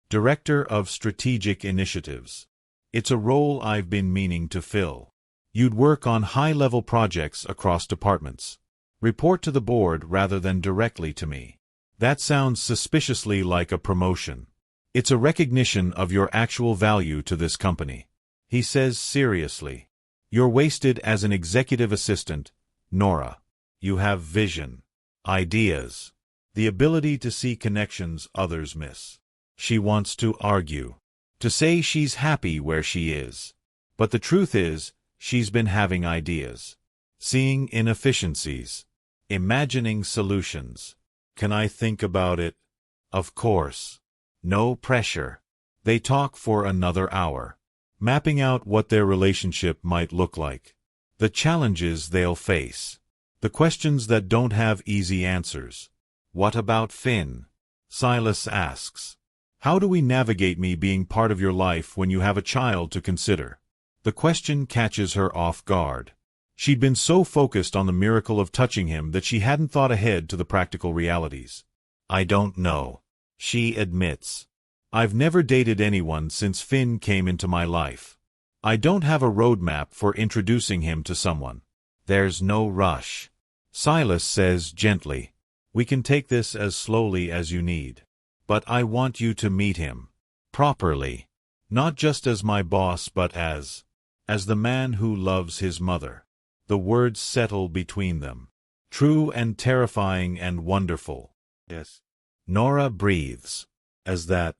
Director of Strategic Initiatives. It's a role I've been meaning to fill. You'd work on high-level projects across departments. Report to the board rather than directly to me. That sounds suspiciously like a promotion. It's a recognition of your actual value to this company. He says seriously. You're wasted as an executive assistant, Nora. You have vision. Ideas. The ability to see connections others miss. She wants to argue. To say she's happy where she is. But the truth is, she's been having ideas. Seeing inefficiencies. Imagining solutions. Can I think about it? Of course. No pressure. They talk for another hour. Mapping out what their relationship might look like. The challenges they'll face. The questions that don't have easy answers. What about Finn? Silas asks. How do we navigate me being part of your life when you have a child to consider? The question catches her off guard. She'd been so focused on the miracle of touching him that she hadn't thought ahead to the practical realities. I don't know. She admits. I've never dated anyone since Finn came into my life. I don't have a roadmap for introducing him to someone. There's no rush. Silas says gently. We can take this as slowly as you need. But I want you to meet him. Properly. Not just as my boss but as the man who loves his mother. The words settle between them. True and terrifying and wonderful. Yes. Nora breathes. As that.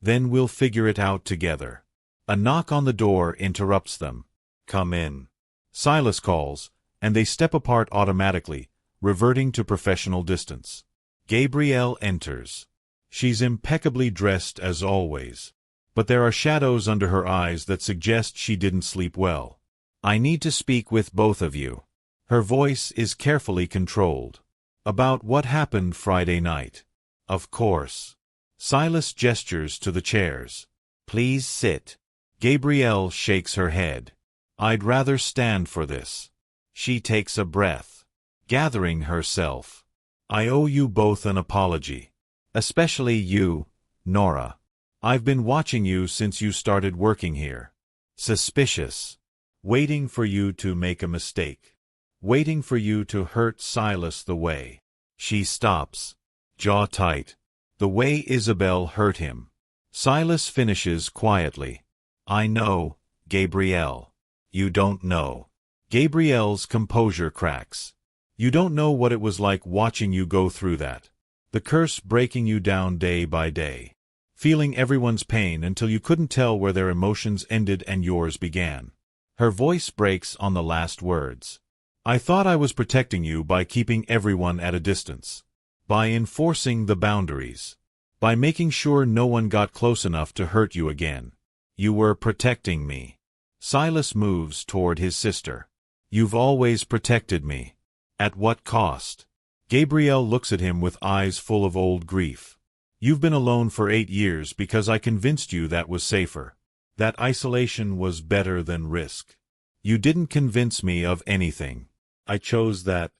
Then we'll figure it out together. A knock on the door interrupts them. Come in. Silas calls, and they step apart automatically, reverting to professional distance. Gabrielle enters. She's impeccably dressed as always. But there are shadows under her eyes that suggest she didn't sleep well. I need to speak with both of you. Her voice is carefully controlled. About what happened Friday night. Of course. Silas gestures to the chairs. Please sit. Gabrielle shakes her head. I'd rather stand for this. She takes a breath, gathering herself. I owe you both an apology. Especially you, Nora. I've been watching you since you started working here. Suspicious. Waiting for you to make a mistake. Waiting for you to hurt Silas the way. She stops, jaw tight. The way Isabel hurt him. Silas finishes quietly. I know, Gabrielle. You don't know. Gabrielle's composure cracks. You don't know what it was like watching you go through that. The curse breaking you down day by day. Feeling everyone's pain until you couldn't tell where their emotions ended and yours began. Her voice breaks on the last words. I thought I was protecting you by keeping everyone at a distance. By enforcing the boundaries. By making sure no one got close enough to hurt you again. You were protecting me. Silas moves toward his sister. You've always protected me. At what cost? Gabrielle looks at him with eyes full of old grief. You've been alone for 8 years because I convinced you that was safer. That isolation was better than risk. You didn't convince me of anything. I chose that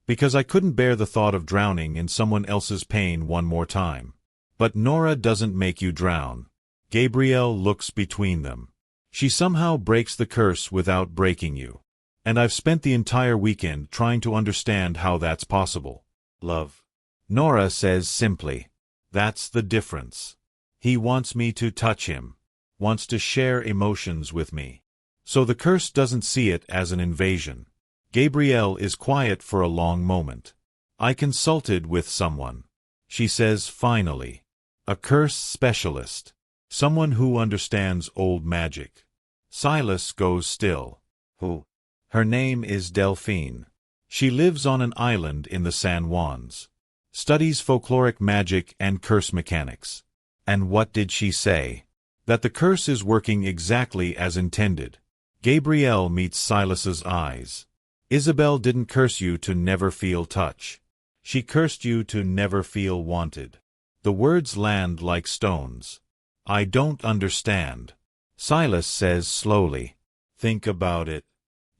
because I couldn't bear the thought of drowning in someone else's pain one more time. But Nora doesn't make you drown. Gabrielle looks between them. She somehow breaks the curse without breaking you. And I've spent the entire weekend trying to understand how that's possible. Love. Nora says simply. That's the difference. He wants me to touch him. Wants to share emotions with me. So the curse doesn't see it as an invasion. Gabrielle is quiet for a long moment. I consulted with someone. She says finally. A curse specialist. Someone who understands old magic. Silas goes still. Who? Her name is Delphine. She lives on an island in the San Juans. Studies folkloric magic and curse mechanics. And what did she say? That the curse is working exactly as intended. Gabrielle meets Silas's eyes. Isabel didn't curse you to never feel touch. She cursed you to never feel wanted. The words land like stones. I don't understand. Silas says slowly. Think about it.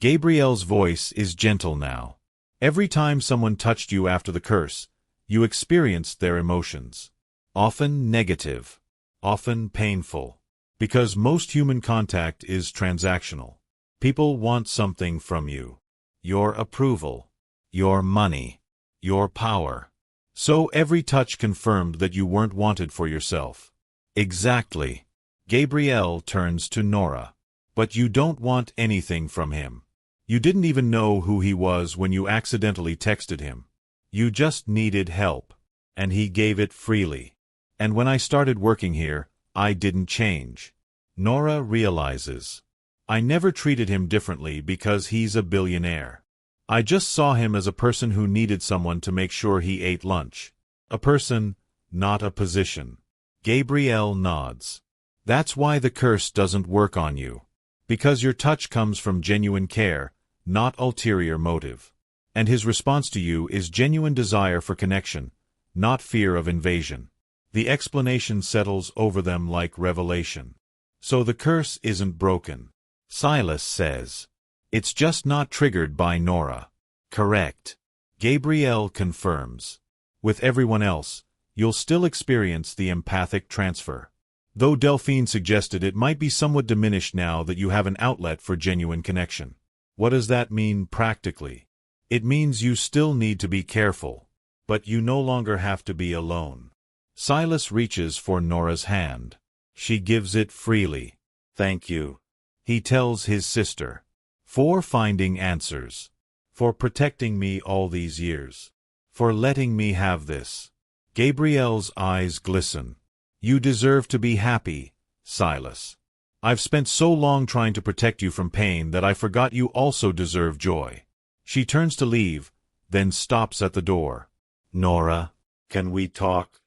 Gabrielle's voice is gentle now. Every time someone touched you after the curse, you experienced their emotions. Often negative. Often painful. Because most human contact is transactional. People want something from you. Your approval. Your money. Your power. So every touch confirmed that you weren't wanted for yourself. Exactly. Gabrielle turns to Nora. But you don't want anything from him. You didn't even know who he was when you accidentally texted him. You just needed help. And he gave it freely. And when I started working here, I didn't change. Nora realizes. I never treated him differently because he's a billionaire. I just saw him as a person who needed someone to make sure he ate lunch. A person, not a position. Gabrielle nods. That's why the curse doesn't work on you. Because your touch comes from genuine care, not ulterior motive. And his response to you is genuine desire for connection, not fear of invasion. The explanation settles over them like revelation. So the curse isn't broken. Silas says. It's just not triggered by Nora. Correct. Gabrielle confirms. With everyone else, you'll still experience the empathic transfer. Though Delphine suggested it might be somewhat diminished now that you have an outlet for genuine connection. What does that mean practically? It means you still need to be careful, but you no longer have to be alone. Silas reaches for Nora's hand. She gives it freely. Thank you. He tells his sister. For finding answers. For protecting me all these years. For letting me have this. Gabrielle's eyes glisten. You deserve to be happy, Silas. I've spent so long trying to protect you from pain that I forgot you also deserve joy. She turns to leave, then stops at the door. Nora, Can we talk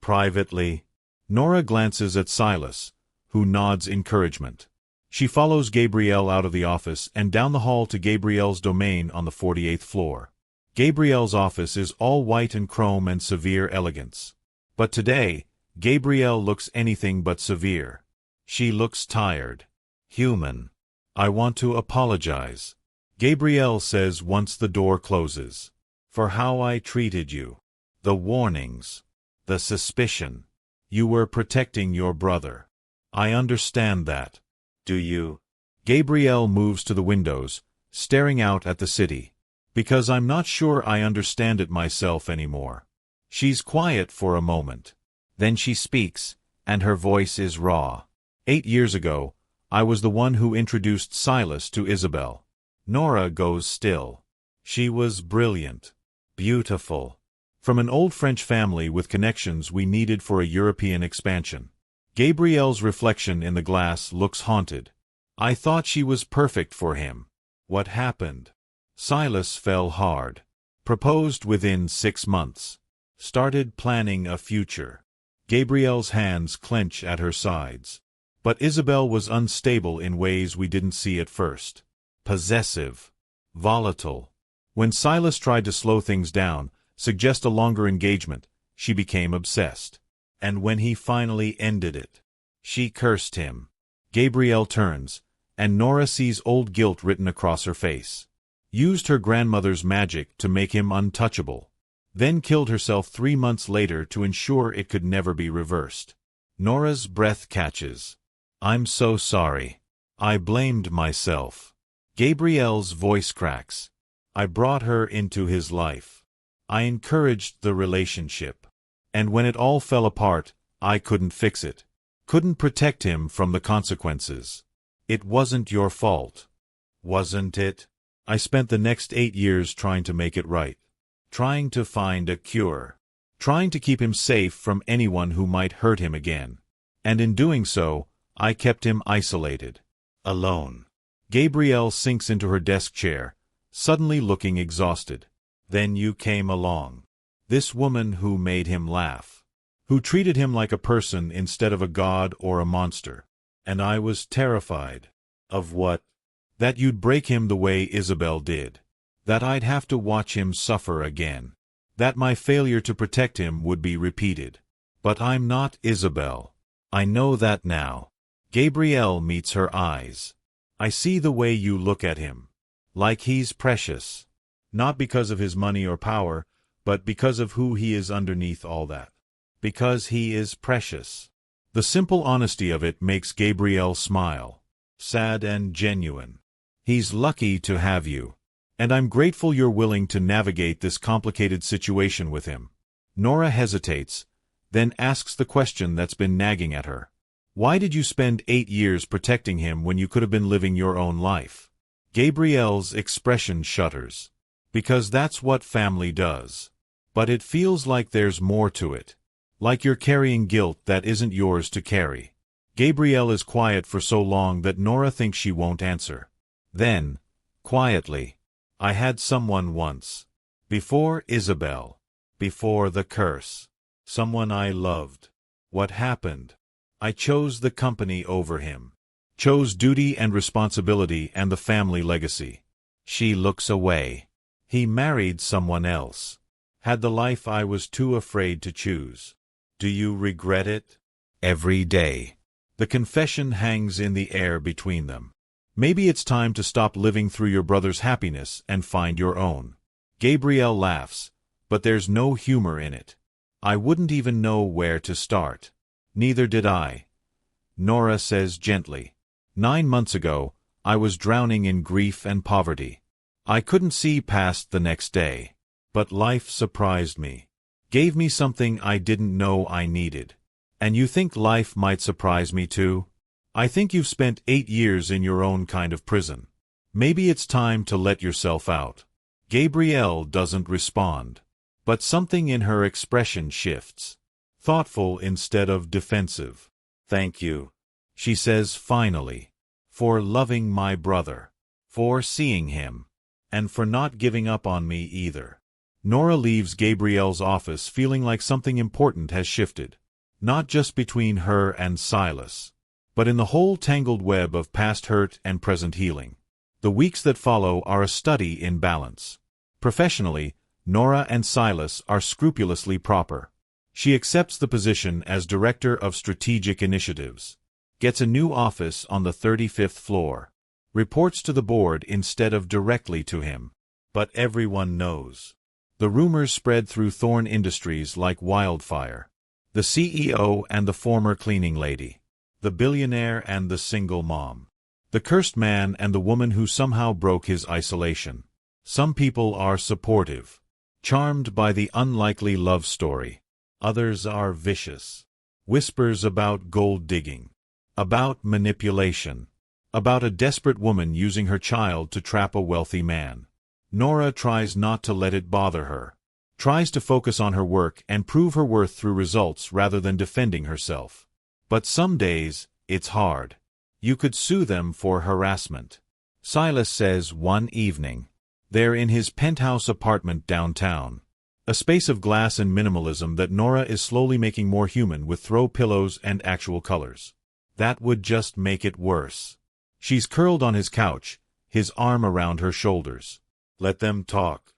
privately? Nora glances at Silas, who nods encouragement. She follows Gabrielle out of the office and down the hall to Gabrielle's domain on the 48th floor. Gabrielle's office is all white and chrome and severe elegance. But today, Gabrielle looks anything but severe. She looks tired. Human. I want to apologize, Gabrielle says once the door closes, for how I treated you. The warnings. The suspicion. You were protecting your brother. I understand that. Do you? Gabrielle moves to the windows, staring out at the city. Because I'm not sure I understand it myself anymore. She's quiet for a moment. Then she speaks, and her voice is raw. 8 years ago, I was the one who introduced Silas to Isabel. Nora goes still. She was brilliant. Beautiful. From an old French family with connections we needed for a European expansion. Gabrielle's reflection in the glass looks haunted. I thought she was perfect for him. What happened? Silas fell hard. Proposed within 6 months. Started planning a future. Gabrielle's hands clench at her sides. But Isabel was unstable in ways we didn't see at first. Possessive. Volatile. When Silas tried to slow things down, suggest a longer engagement, she became obsessed. And when he finally ended it, she cursed him. Gabrielle turns, and Nora sees old guilt written across her face. Used her grandmother's magic to make him untouchable. Then killed herself 3 months later to ensure it could never be reversed. Nora's breath catches. I'm so sorry. I blamed myself. Gabrielle's voice cracks. I brought her into his life. I encouraged the relationship. And when it all fell apart, I couldn't fix it. Couldn't protect him from the consequences. It wasn't your fault. Wasn't it? I spent the next 8 years trying to make it right. Trying to find a cure. Trying to keep him safe from anyone who might hurt him again. And in doing so, I kept him isolated. Alone. Gabrielle sinks into her desk chair, suddenly looking exhausted. Then you came along. This woman who made him laugh. Who treated him like a person instead of a god or a monster. And I was terrified. Of what? That you'd break him the way Isabel did. That I'd have to watch him suffer again. That my failure to protect him would be repeated. But I'm not Isabel. I know that now. Gabrielle meets her eyes. I see the way you look at him. Like he's precious. Not because of his money or power, but because of who he is underneath all that. Because he is precious. The simple honesty of it makes Gabrielle smile. Sad and genuine. He's lucky to have you. And I'm grateful you're willing to navigate this complicated situation with him. Nora hesitates, then asks the question that's been nagging at her. Why did you spend 8 years protecting him when you could have been living your own life? Gabrielle's expression shudders. Because that's what family does. But it feels like there's more to it. Like you're carrying guilt that isn't yours to carry. Gabrielle is quiet for so long that Nora thinks she won't answer. Then, quietly, I had someone once. Before Isabel. Before the curse. Someone I loved. What happened? I chose the company over him. Chose duty and responsibility and the family legacy. She looks away. He married someone else. Had the life I was too afraid to choose. Do you regret it? Every day. The confession hangs in the air between them. Maybe it's time to stop living through your brother's happiness and find your own. Gabrielle laughs, but there's no humor in it. I wouldn't even know where to start. Neither did I. Nora says gently. 9 months ago, I was drowning in grief and poverty. I couldn't see past the next day. But life surprised me. Gave me something I didn't know I needed. And you think life might surprise me too? I think you've spent 8 years in your own kind of prison. Maybe it's time to let yourself out. Gabrielle doesn't respond. But something in her expression shifts. Thoughtful instead of defensive. Thank you, she says finally, for loving my brother, for seeing him, and for not giving up on me either. Nora leaves Gabrielle's office feeling like something important has shifted. Not just between her and Silas, but in the whole tangled web of past hurt and present healing. The weeks that follow are a study in balance. Professionally, Nora and Silas are scrupulously proper. She accepts the position as Director of Strategic Initiatives, gets a new office on the 35th floor, reports to the board instead of directly to him. But everyone knows. The rumors spread through Thorne Industries like wildfire. The CEO and the former cleaning lady. The billionaire and the single mom. The cursed man and the woman who somehow broke his isolation. Some people are supportive, charmed by the unlikely love story. Others are vicious. Whispers about gold digging. About manipulation. About a desperate woman using her child to trap a wealthy man. Nora tries not to let it bother her. Tries to focus on her work and prove her worth through results rather than defending herself. But some days, it's hard. You could sue them for harassment. Silas says one evening. They're in his penthouse apartment downtown. A space of glass and minimalism that Nora is slowly making more human with throw pillows and actual colors. That would just make it worse. She's curled on his couch, his arm around her shoulders. Let them talk.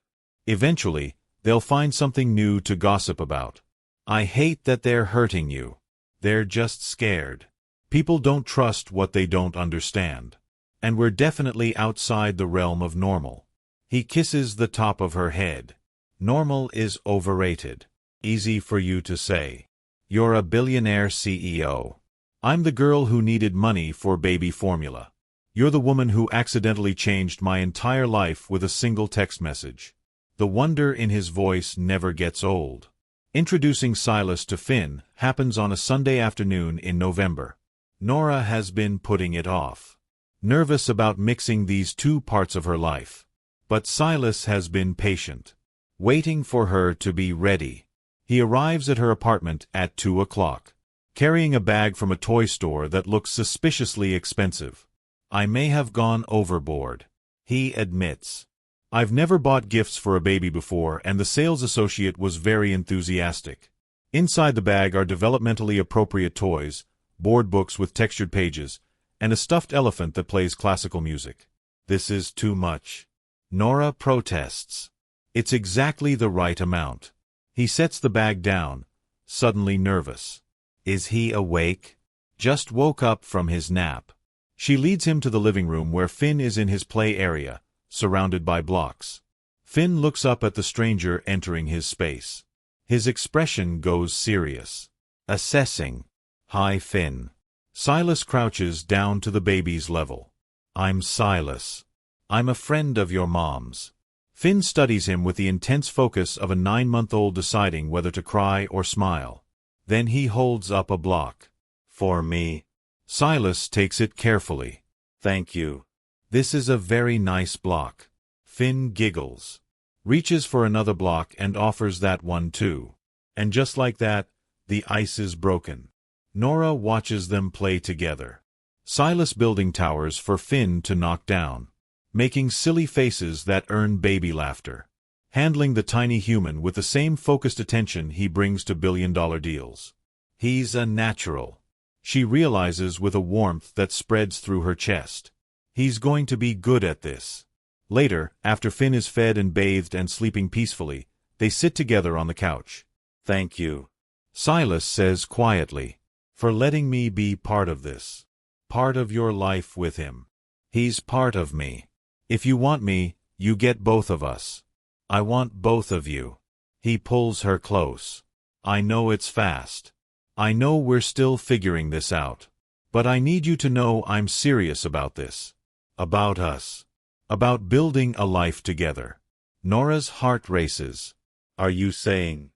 Eventually, they'll find something new to gossip about. I hate that they're hurting you. They're just scared. People don't trust what they don't understand. And we're definitely outside the realm of normal. He kisses the top of her head. Normal is overrated. Easy for you to say. You're a billionaire CEO. I'm the girl who needed money for baby formula. You're the woman who accidentally changed my entire life with a single text message. The wonder in his voice never gets old. Introducing Silas to Finn happens on a Sunday afternoon in November. Nora has been putting it off. Nervous about mixing these two parts of her life. But Silas has been patient. Waiting for her to be ready. He arrives at her apartment at 2 o'clock. Carrying a bag from a toy store that looks suspiciously expensive. I may have gone overboard. He admits. I've never bought gifts for a baby before, and the sales associate was very enthusiastic. Inside the bag are developmentally appropriate toys, board books with textured pages, and a stuffed elephant that plays classical music. This is too much. Nora protests. It's exactly the right amount. He sets the bag down, suddenly nervous. Is he awake? Just woke up from his nap. She leads him to the living room where Finn is in his play area, surrounded by blocks. Finn looks up at the stranger entering his space. His expression goes serious. Assessing. Hi, Finn. Silas crouches down to the baby's level. I'm Silas. I'm a friend of your mom's. Finn studies him with the intense focus of a 9-month-old deciding whether to cry or smile. Then he holds up a block. For me. Silas takes it carefully. Thank you. This is a very nice block. Finn giggles. Reaches for another block and offers that one too. And just like that, the ice is broken. Nora watches them play together. Silas building towers for Finn to knock down. Making silly faces that earn baby laughter. Handling the tiny human with the same focused attention he brings to billion-dollar deals. He's a natural. She realizes with a warmth that spreads through her chest. He's going to be good at this. Later, after Finn is fed and bathed and sleeping peacefully, they sit together on the couch. Thank you. Silas says quietly. For letting me be part of this. Part of your life with him. He's part of me. If you want me, you get both of us. I want both of you. He pulls her close. I know it's fast. I know we're still figuring this out. But I need you to know I'm serious about this. About us. About building a life together. Nora's heart races. Are you saying?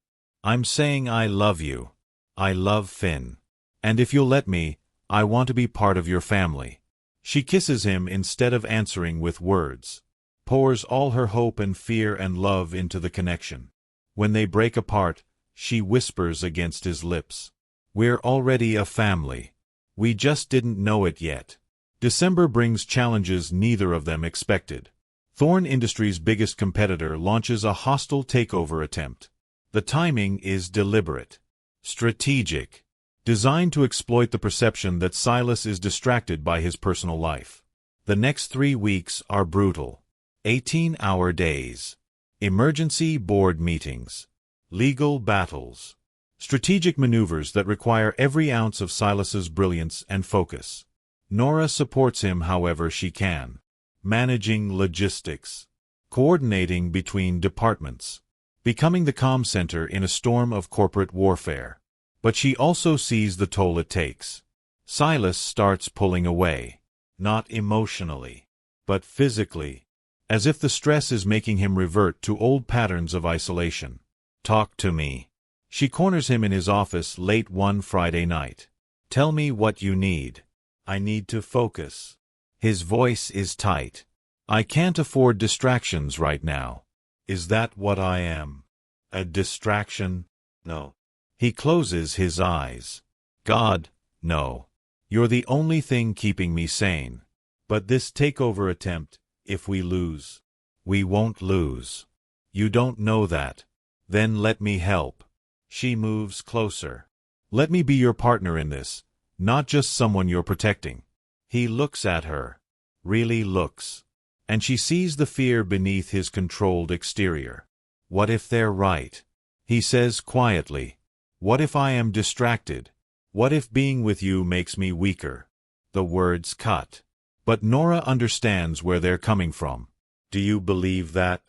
I'm saying I love you. I love Finn. And if you'll let me, I want to be part of your family. She kisses him instead of answering with words. Pours all her hope and fear and love into the connection. When they break apart, she whispers against his lips. We're already a family. We just didn't know it yet. December brings challenges neither of them expected. Thorne Industries' biggest competitor launches a hostile takeover attempt. The timing is deliberate, strategic, designed to exploit the perception that Silas is distracted by his personal life. The next 3 weeks are brutal. 18-hour days, emergency board meetings, legal battles, strategic maneuvers that require every ounce of Silas's brilliance and focus. Nora supports him however she can, managing logistics, coordinating between departments, becoming the comm center in a storm of corporate warfare. But she also sees the toll it takes. Silas starts pulling away, not emotionally, but physically, as if the stress is making him revert to old patterns of isolation. "Talk to me." She corners him in his office late one Friday night. "Tell me what you need. I need to focus." His voice is tight. "I can't afford distractions right now." "Is that what I am? A distraction?" "No." He closes his eyes. "God, no. You're the only thing keeping me sane. But this takeover attempt, if we lose..." "We won't lose. You don't know that." "Then let me help." She moves closer. "Let me be your partner in this, not just someone you're protecting." He looks at her. Really looks. And she sees the fear beneath his controlled exterior. "What if they're right?" He says quietly. "What if I am distracted? What if being with you makes me weaker?" The words cut. But Nora understands where they're coming from. "Do you believe that?"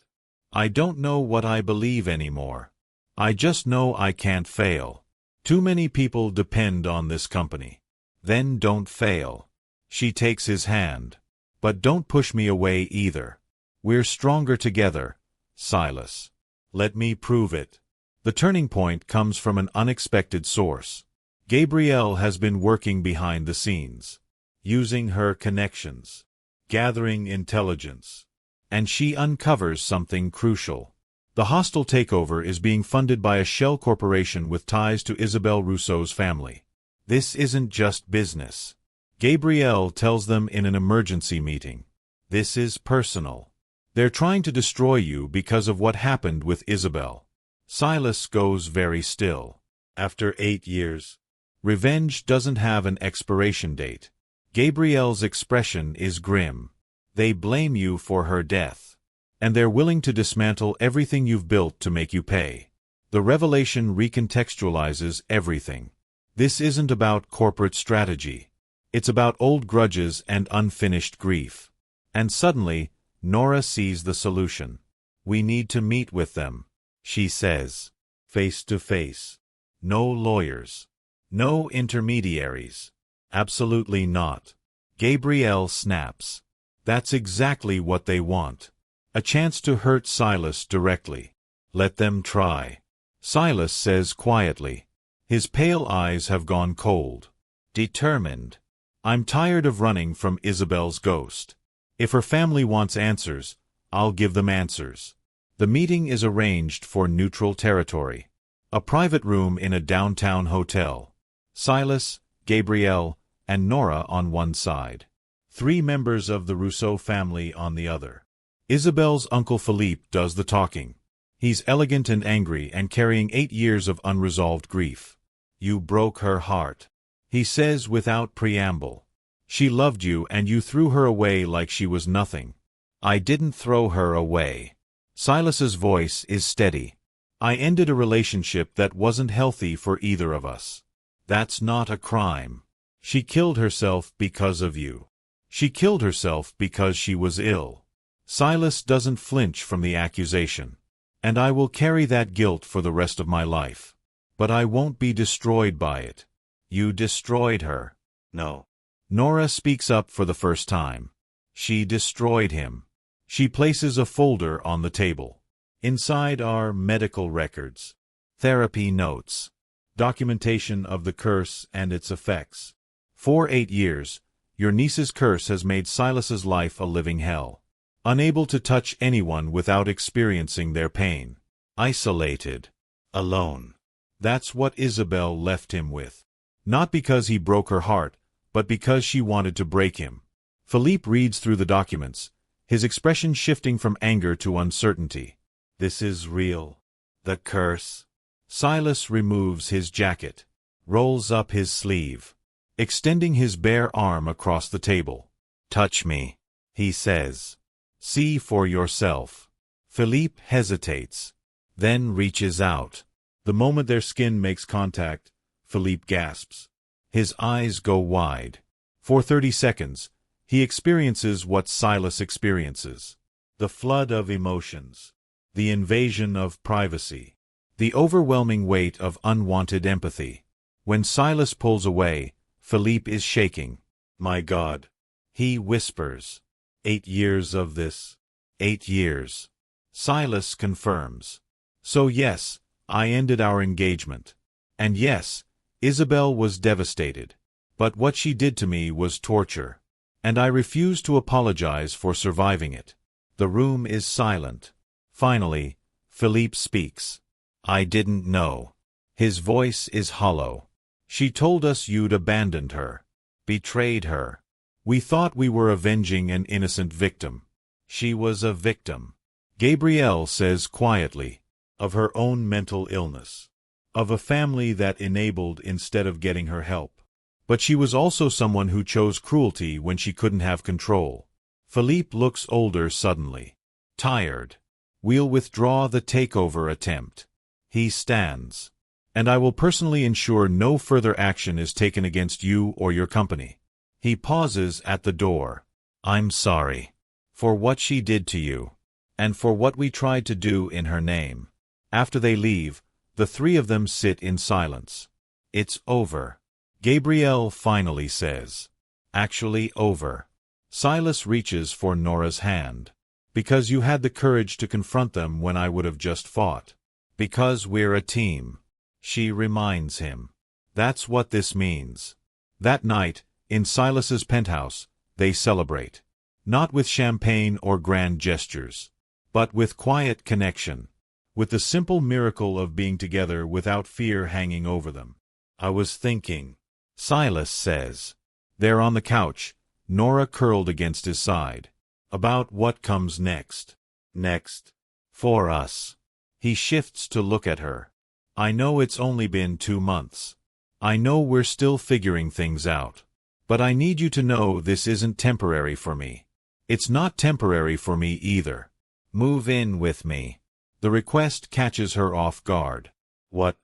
"I don't know what I believe anymore. I just know I can't fail. Too many people depend on this company." "Then don't fail." She takes his hand. "But don't push me away either. We're stronger together, Silas. Let me prove it." The turning point comes from an unexpected source. Gabrielle has been working behind the scenes, using her connections, gathering intelligence. And she uncovers something crucial. The hostile takeover is being funded by a shell corporation with ties to Isabelle Rousseau's family. This isn't just business. Gabrielle tells them in an emergency meeting. This is personal. They're trying to destroy you because of what happened with Isabelle. Silas goes very still. After 8 years. Revenge doesn't have an expiration date. Gabrielle's expression is grim. They blame you for her death. And they're willing to dismantle everything you've built to make you pay. The revelation recontextualizes everything. This isn't about corporate strategy. It's about old grudges and unfinished grief. And suddenly, Nora sees the solution. "We need to meet with them," she says. "Face to face. No lawyers. No intermediaries. Absolutely not." Gabrielle snaps. That's exactly what they want. A chance to hurt Silas directly. "Let them try," Silas says quietly. His pale eyes have gone cold. Determined. "I'm tired of running from Isabelle's ghost. If her family wants answers, I'll give them answers." The meeting is arranged for neutral territory. A private room in a downtown hotel. Silas, Gabrielle, and Nora on one side. 3 members of the Rousseau family on the other. Isabelle's uncle Philippe does the talking. He's elegant and angry and carrying 8 years of unresolved grief. "You broke her heart," he says without preamble. "She loved you and you threw her away like she was nothing." "I didn't throw her away." Silas's voice is steady. "I ended a relationship that wasn't healthy for either of us." "That's not a crime." "She killed herself because of you." "She killed herself because she was ill." Silas doesn't flinch from the accusation. "And I will carry that guilt for the rest of my life. But I won't be destroyed by it." "You destroyed her." "No." Nora speaks up for the first time. "She destroyed him." She places a folder on the table. Inside are medical records, therapy notes, documentation of the curse and its effects. For 8 years, your niece's curse has made Silas's life a living hell. Unable to touch anyone without experiencing their pain. Isolated. Alone. That's what Isabelle left him with. Not because he broke her heart, but because she wanted to break him. Philippe reads through the documents, his expression shifting from anger to uncertainty. This is real. The curse. Silas removes his jacket, rolls up his sleeve, extending his bare arm across the table. Touch me, he says. See for yourself. Philippe hesitates, then reaches out. The moment their skin makes contact, Philippe gasps. His eyes go wide. For 30 seconds, he experiences what Silas experiences. The flood of emotions. The invasion of privacy. The overwhelming weight of unwanted empathy. When Silas pulls away, Philippe is shaking. My God. He whispers. 8 years of this. 8 years. Silas confirms. So yes, I ended our engagement. And yes, Isabel was devastated. But what she did to me was torture. And I refuse to apologize for surviving it. The room is silent. Finally, Philippe speaks. I didn't know. His voice is hollow. She told us you'd abandoned her. Betrayed her. We thought we were avenging an innocent victim. She was a victim. Gabrielle says quietly. Of her own mental illness. Of a family that enabled instead of getting her help. But she was also someone who chose cruelty when she couldn't have control. Philippe looks older suddenly. Tired. We'll withdraw the takeover attempt. He stands. And I will personally ensure no further action is taken against you or your company. He pauses at the door. I'm sorry. For what she did to you. And for what we tried to do in her name. After they leave, the three of them sit in silence. It's over. Gabrielle finally says. Actually over. Silas reaches for Nora's hand. Because you had the courage to confront them when I would have just fought. Because we're a team. She reminds him. That's what this means. That night, in Silas's penthouse, they celebrate. Not with champagne or grand gestures. But with quiet connection. With the simple miracle of being together without fear hanging over them. I was thinking. Silas says. There on the couch, Nora curled against his side. About what comes next. Next. For us. He shifts to look at her. I know it's only been 2 months. I know we're still figuring things out. But I need you to know this isn't temporary for me. It's not temporary for me either. Move in with me. The request catches her off guard. What?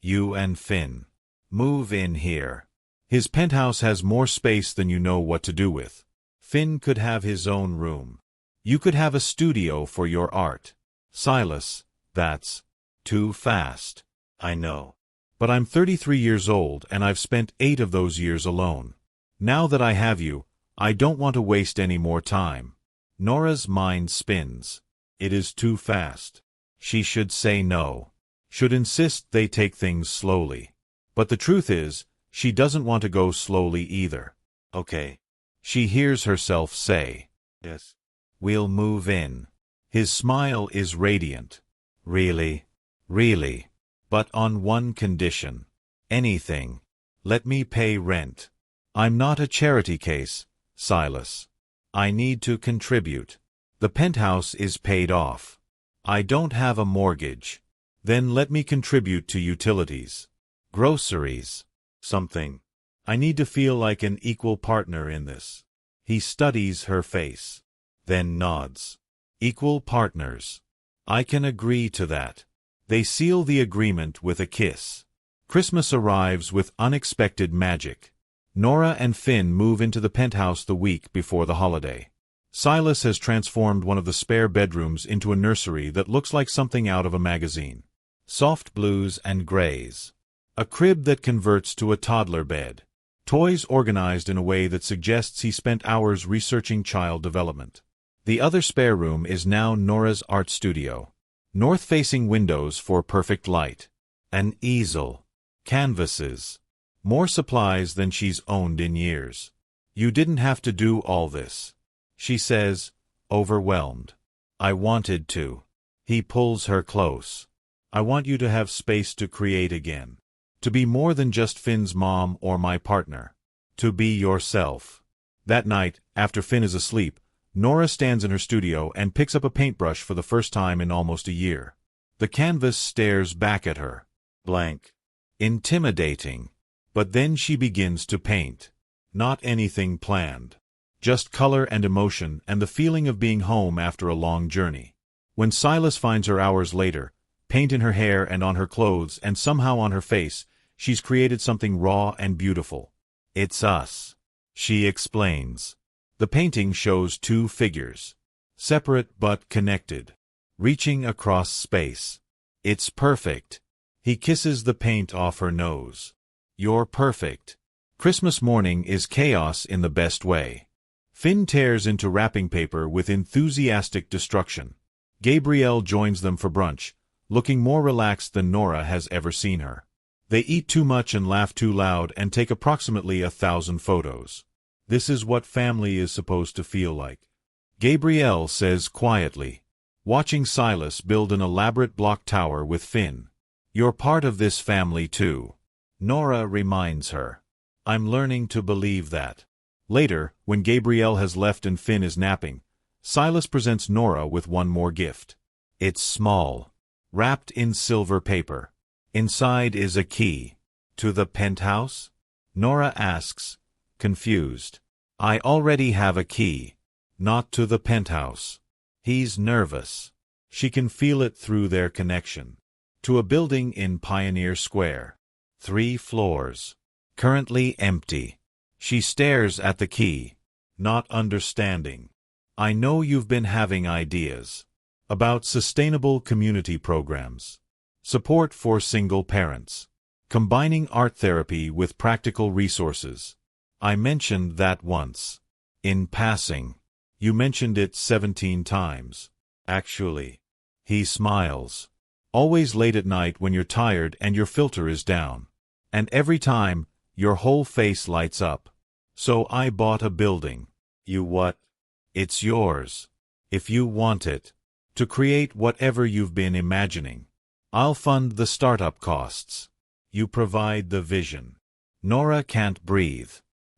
You and Finn. Move in here. His penthouse has more space than you know what to do with. Finn could have his own room. You could have a studio for your art. Silas, that's too fast. I know. But I'm 33 years old and I've spent 8 of those years alone. Now that I have you, I don't want to waste any more time. Nora's mind spins. It is too fast. She should say no. Should insist they take things slowly. But the truth is, she doesn't want to go slowly either. Okay. She hears herself say. Yes. We'll move in. His smile is radiant. Really? Really? But on one condition. Anything. Let me pay rent. I'm not a charity case, Silas. I need to contribute. The penthouse is paid off. I don't have a mortgage. Then let me contribute to utilities. Groceries. Something. I need to feel like an equal partner in this. He studies her face. Then nods. Equal partners. I can agree to that. They seal the agreement with a kiss. Christmas arrives with unexpected magic. Nora and Finn move into the penthouse the week before the holiday. Silas has transformed one of the spare bedrooms into a nursery that looks like something out of a magazine. Soft blues and grays. A crib that converts to a toddler bed. Toys organized in a way that suggests he spent hours researching child development. The other spare room is now Nora's art studio. North-facing windows for perfect light. An easel. Canvases. More supplies than she's owned in years. You didn't have to do all this. She says, overwhelmed. I wanted to. He pulls her close. I want you to have space to create again. To be more than just Finn's mom or my partner. To be yourself. That night, after Finn is asleep, Nora stands in her studio and picks up a paintbrush for the first time in almost a year. The canvas stares back at her. Blank. Intimidating. But then she begins to paint. Not anything planned. Just color and emotion and the feeling of being home after a long journey. When Silas finds her hours later, paint in her hair and on her clothes and somehow on her face, she's created something raw and beautiful. It's us, she explains. The painting shows two figures, separate but connected, reaching across space. It's perfect. He kisses the paint off her nose. You're perfect. Christmas morning is chaos in the best way. Finn tears into wrapping paper with enthusiastic destruction. Gabrielle joins them for brunch, looking more relaxed than Nora has ever seen her. They eat too much and laugh too loud and take approximately 1,000 photos. This is what family is supposed to feel like, Gabrielle says quietly, watching Silas build an elaborate block tower with Finn. You're part of this family too, Nora reminds her. I'm learning to believe that. Later, when Gabrielle has left and Finn is napping, Silas presents Nora with one more gift. It's small, wrapped in silver paper. Inside is a key. To the penthouse? Nora asks, confused. I already have a key. Not to the penthouse. He's nervous. She can feel it through their connection. To a building in Pioneer Square. 3 floors. Currently empty. She stares at the key, not understanding. I know you've been having ideas about sustainable community programs, support for single parents, combining art therapy with practical resources. I mentioned that once. In passing. You mentioned it 17 times. Actually. He smiles. Always late at night when you're tired and your filter is down. And every time, your whole face lights up. So I bought a building. You what? It's yours. If you want it. To create whatever you've been imagining. I'll fund the startup costs. You provide the vision. Nora can't breathe.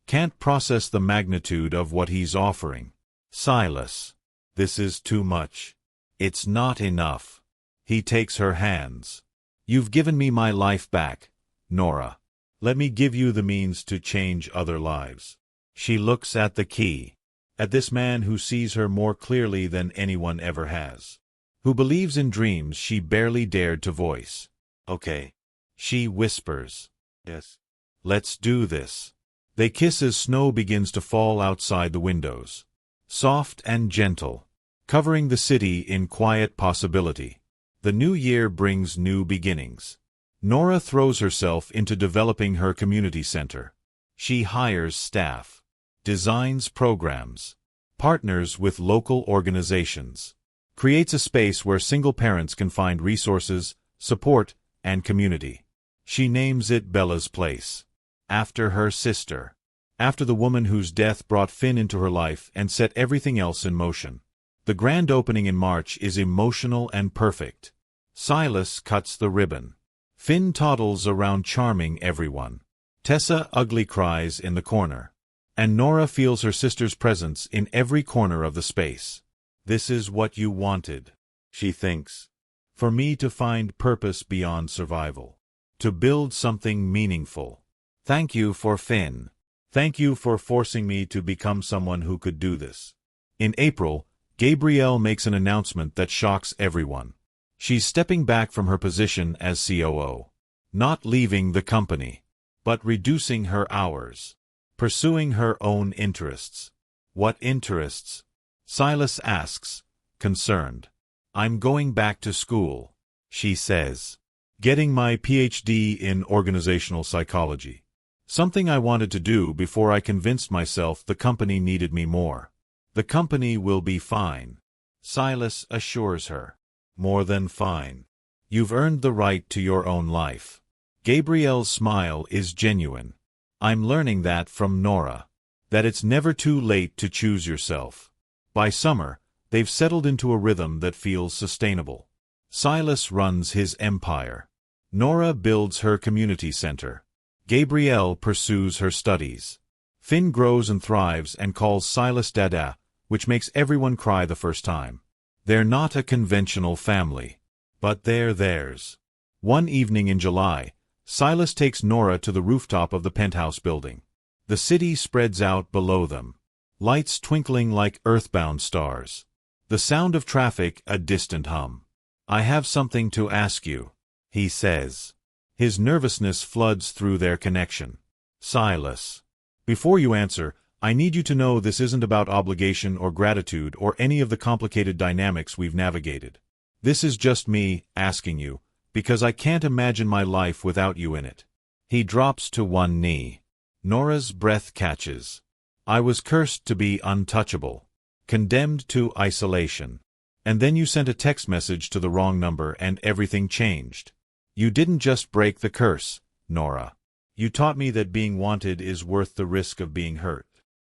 Can't process the magnitude of what he's offering. Silas. This is too much. It's not enough. He takes her hands. You've given me my life back, Nora. Let me give you the means to change other lives. She looks at the key. At this man who sees her more clearly than anyone ever has. Who believes in dreams she barely dared to voice. Okay. She whispers. Yes. Let's do this. They kiss as snow begins to fall outside the windows. Soft and gentle. Covering the city in quiet possibility. The new year brings new beginnings. Nora throws herself into developing her community center. She hires staff, designs programs, partners with local organizations, creates a space where single parents can find resources, support, and community. She names it Bella's Place, after her sister, after the woman whose death brought Finn into her life and set everything else in motion. The grand opening in March is emotional and perfect. Silas cuts the ribbon. Finn toddles around charming everyone. Tessa ugly cries in the corner. And Nora feels her sister's presence in every corner of the space. This is what you wanted, she thinks. For me to find purpose beyond survival. To build something meaningful. Thank you for Finn. Thank you for forcing me to become someone who could do this. In April, Gabrielle makes an announcement that shocks everyone. She's stepping back from her position as COO. Not leaving the company, but reducing her hours. Pursuing her own interests. What interests? Silas asks, concerned. I'm going back to school, she says. Getting my PhD in organizational psychology. Something I wanted to do before I convinced myself the company needed me more. The company will be fine, Silas assures her. More than fine. You've earned the right to your own life. Gabrielle's smile is genuine. I'm learning that from Nora. That it's never too late to choose yourself. By summer, they've settled into a rhythm that feels sustainable. Silas runs his empire. Nora builds her community center. Gabrielle pursues her studies. Finn grows and thrives and calls Silas Dada, which makes everyone cry the first time. They're not a conventional family, but they're theirs. One evening in July, Silas takes Nora to the rooftop of the penthouse building. The city spreads out below them, lights twinkling like earthbound stars. The sound of traffic a distant hum. "I have something to ask you," he says. His nervousness floods through their connection. "Silas, before you answer, I need you to know this isn't about obligation or gratitude or any of the complicated dynamics we've navigated. This is just me asking you, because I can't imagine my life without you in it." He drops to one knee. Nora's breath catches. "I was cursed to be untouchable, condemned to isolation. And then you sent a text message to the wrong number and everything changed. You didn't just break the curse, Nora. You taught me that being wanted is worth the risk of being hurt."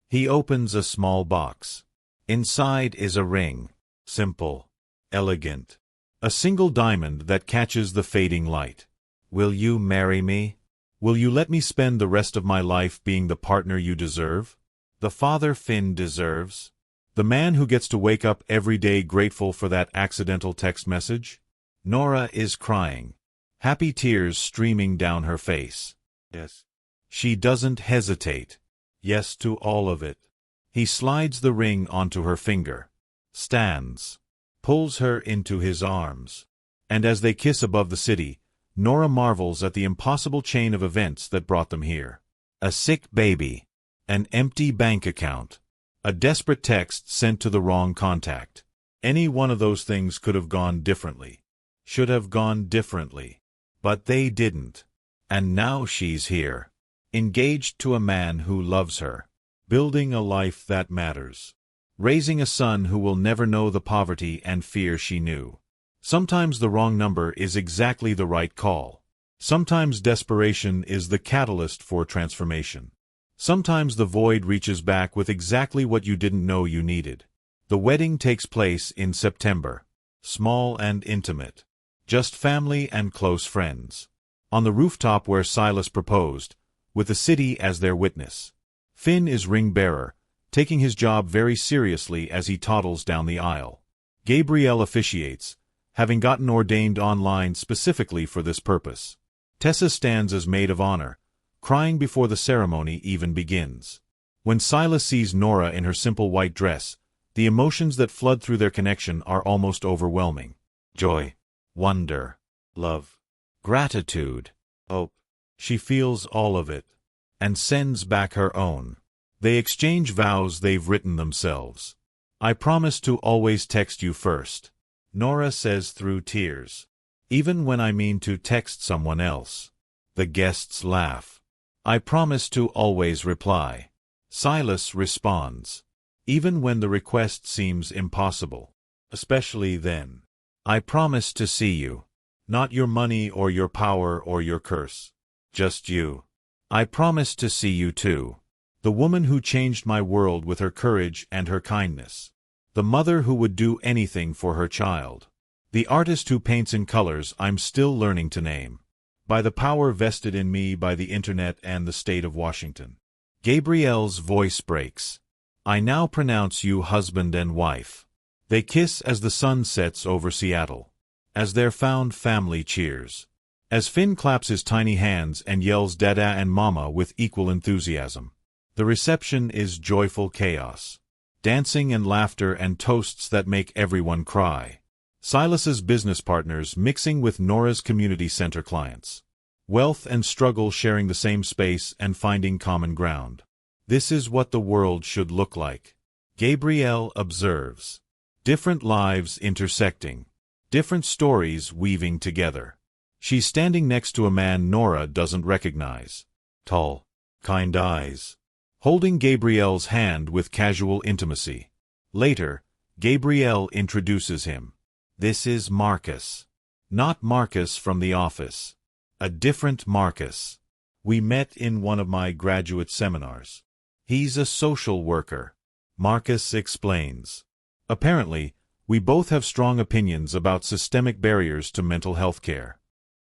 He opens a small box. Inside is a ring. Simple. Elegant. A single diamond that catches the fading light. "Will you marry me? Will you let me spend the rest of my life being the partner you deserve? The father Finn deserves? The man who gets to wake up every day grateful for that accidental text message?" Nora is crying. Happy tears streaming down her face. "Yes." She doesn't hesitate. Yes to all of it. He slides the ring onto her finger. Stands. Pulls her into his arms. And as they kiss above the city, Nora marvels at the impossible chain of events that brought them here. A sick baby. An empty bank account. A desperate text sent to the wrong contact. Any one of those things could have gone differently. Should have gone differently. But they didn't. And now she's here. Engaged to a man who loves her. Building a life that matters. Raising a son who will never know the poverty and fear she knew. Sometimes the wrong number is exactly the right call. Sometimes desperation is the catalyst for transformation. Sometimes the void reaches back with exactly what you didn't know you needed. The wedding takes place in September. Small and intimate. Just family and close friends. On the rooftop where Silas proposed, with the city as their witness. Finn is ring-bearer, taking his job very seriously as he toddles down the aisle. Gabrielle officiates, having gotten ordained online specifically for this purpose. Tessa stands as maid of honor, crying before the ceremony even begins. When Silas sees Nora in her simple white dress, the emotions that flood through their connection are almost overwhelming. Joy, wonder, love, gratitude, hope. She feels all of it, and sends back her own. They exchange vows they've written themselves. "I promise to always text you first," Nora says through tears. "Even when I mean to text someone else." The guests laugh. "I promise to always reply." Silas responds. Even when the request seems impossible. Especially then. "I promise to see you. Not your money or your power or your curse. Just you. I promise to see you too. The woman who changed my world with her courage and her kindness. The mother who would do anything for her child. The artist who paints in colors I'm still learning to name. By the power vested in me by the Internet and the state of Washington." Gabrielle's voice breaks. "I now pronounce you husband and wife." They kiss as the sun sets over Seattle. As their found family cheers. As Finn claps his tiny hands and yells Dada and Mama with equal enthusiasm. The reception is joyful chaos. Dancing and laughter and toasts that make everyone cry. Silas's business partners mixing with Nora's community center clients. Wealth and struggle sharing the same space and finding common ground. This is what the world should look like. Gabrielle observes. Different lives intersecting. Different stories weaving together. She's standing next to a man Nora doesn't recognize. Tall, kind eyes. Holding Gabrielle's hand with casual intimacy. Later, Gabrielle introduces him. This is Marcus. Not Marcus from the office. A different Marcus. We met in one of my graduate seminars. He's a social worker. Marcus explains. Apparently, we both have strong opinions about systemic barriers to mental health care.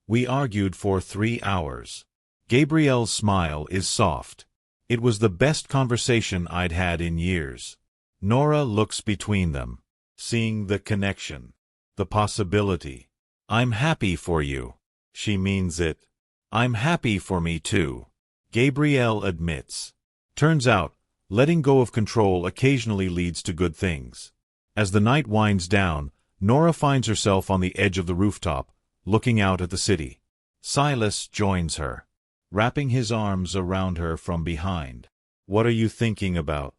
We argued for 3 hours. Gabrielle's smile is soft. It was the best conversation I'd had in years. Nora looks between them, seeing the connection, the possibility. I'm happy for you. She means it. I'm happy for me too, Gabrielle admits. Turns out, letting go of control occasionally leads to good things. As the night winds down, Nora finds herself on the edge of the rooftop, looking out at the city. Silas joins her, wrapping his arms around her from behind. What are you thinking about?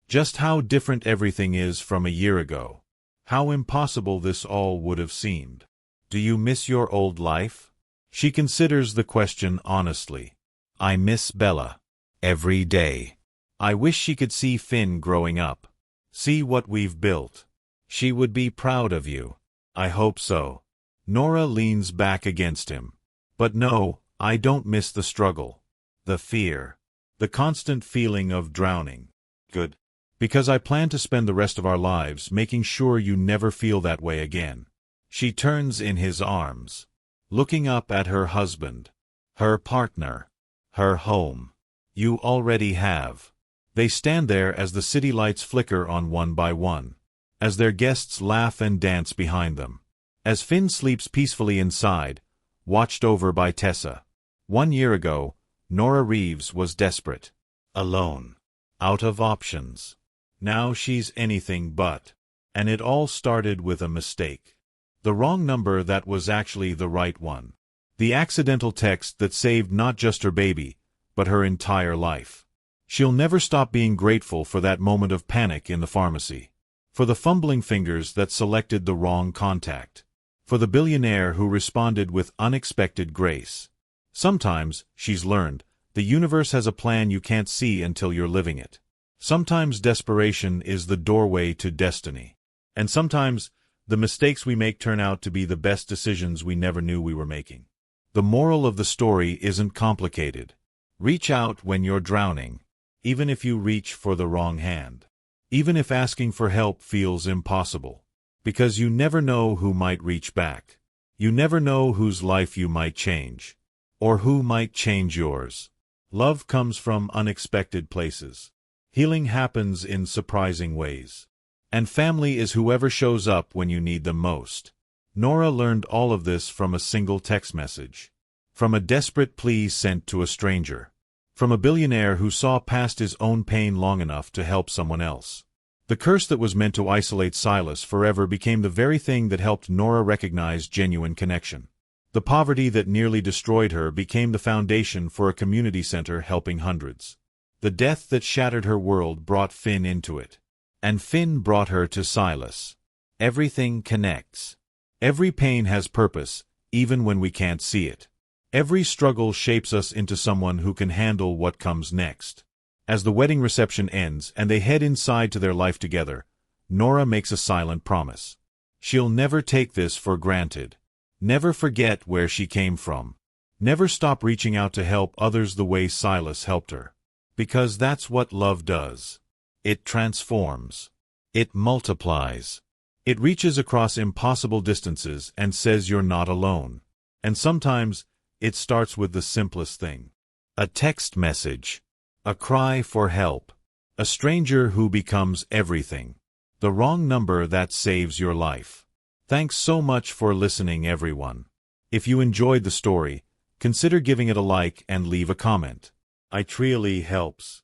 Just how different everything is from a year ago. How impossible this all would have seemed. Do you miss your old life? She considers the question honestly. I miss Bella. Every day. I wish she could see Finn growing up. See what we've built. She would be proud of you. I hope so. Nora leans back against him. But no, I don't miss the struggle. The fear. The constant feeling of drowning. Good. Because I plan to spend the rest of our lives making sure you never feel that way again. She turns in his arms, looking up at her husband, her partner, her home. You already have. They stand there as the city lights flicker on one by one, as their guests laugh and dance behind them, as Finn sleeps peacefully inside, watched over by Tessa. 1 year ago, Nora Reeves was desperate, alone, out of options. Now she's anything but. And it all started with a mistake. The wrong number that was actually the right one. The accidental text that saved not just her baby, but her entire life. She'll never stop being grateful for that moment of panic in the pharmacy. For the fumbling fingers that selected the wrong contact. For the billionaire who responded with unexpected grace. Sometimes, she's learned, the universe has a plan you can't see until you're living it. Sometimes desperation is the doorway to destiny. And sometimes, the mistakes we make turn out to be the best decisions we never knew we were making. The moral of the story isn't complicated. Reach out when you're drowning, even if you reach for the wrong hand. Even if asking for help feels impossible. Because you never know who might reach back. You never know whose life you might change. Or who might change yours. Love comes from unexpected places. Healing happens in surprising ways. And family is whoever shows up when you need them most. Nora learned all of this from a single text message. From a desperate plea sent to a stranger. From a billionaire who saw past his own pain long enough to help someone else. The curse that was meant to isolate Silas forever became the very thing that helped Nora recognize genuine connection. The poverty that nearly destroyed her became the foundation for a community center helping hundreds. The death that shattered her world brought Finn into it. And Finn brought her to Silas. Everything connects. Every pain has purpose, even when we can't see it. Every struggle shapes us into someone who can handle what comes next. As the wedding reception ends and they head inside to their life together, Nora makes a silent promise. She'll never take this for granted. Never forget where she came from. Never stop reaching out to help others the way Silas helped her. Because that's what love does. It transforms. It multiplies. It reaches across impossible distances and says you're not alone. And sometimes, it starts with the simplest thing. A text message. A cry for help. A stranger who becomes everything. The wrong number that saves your life. Thanks so much for listening, everyone. If you enjoyed the story, consider giving it a like and leave a comment. It really helps.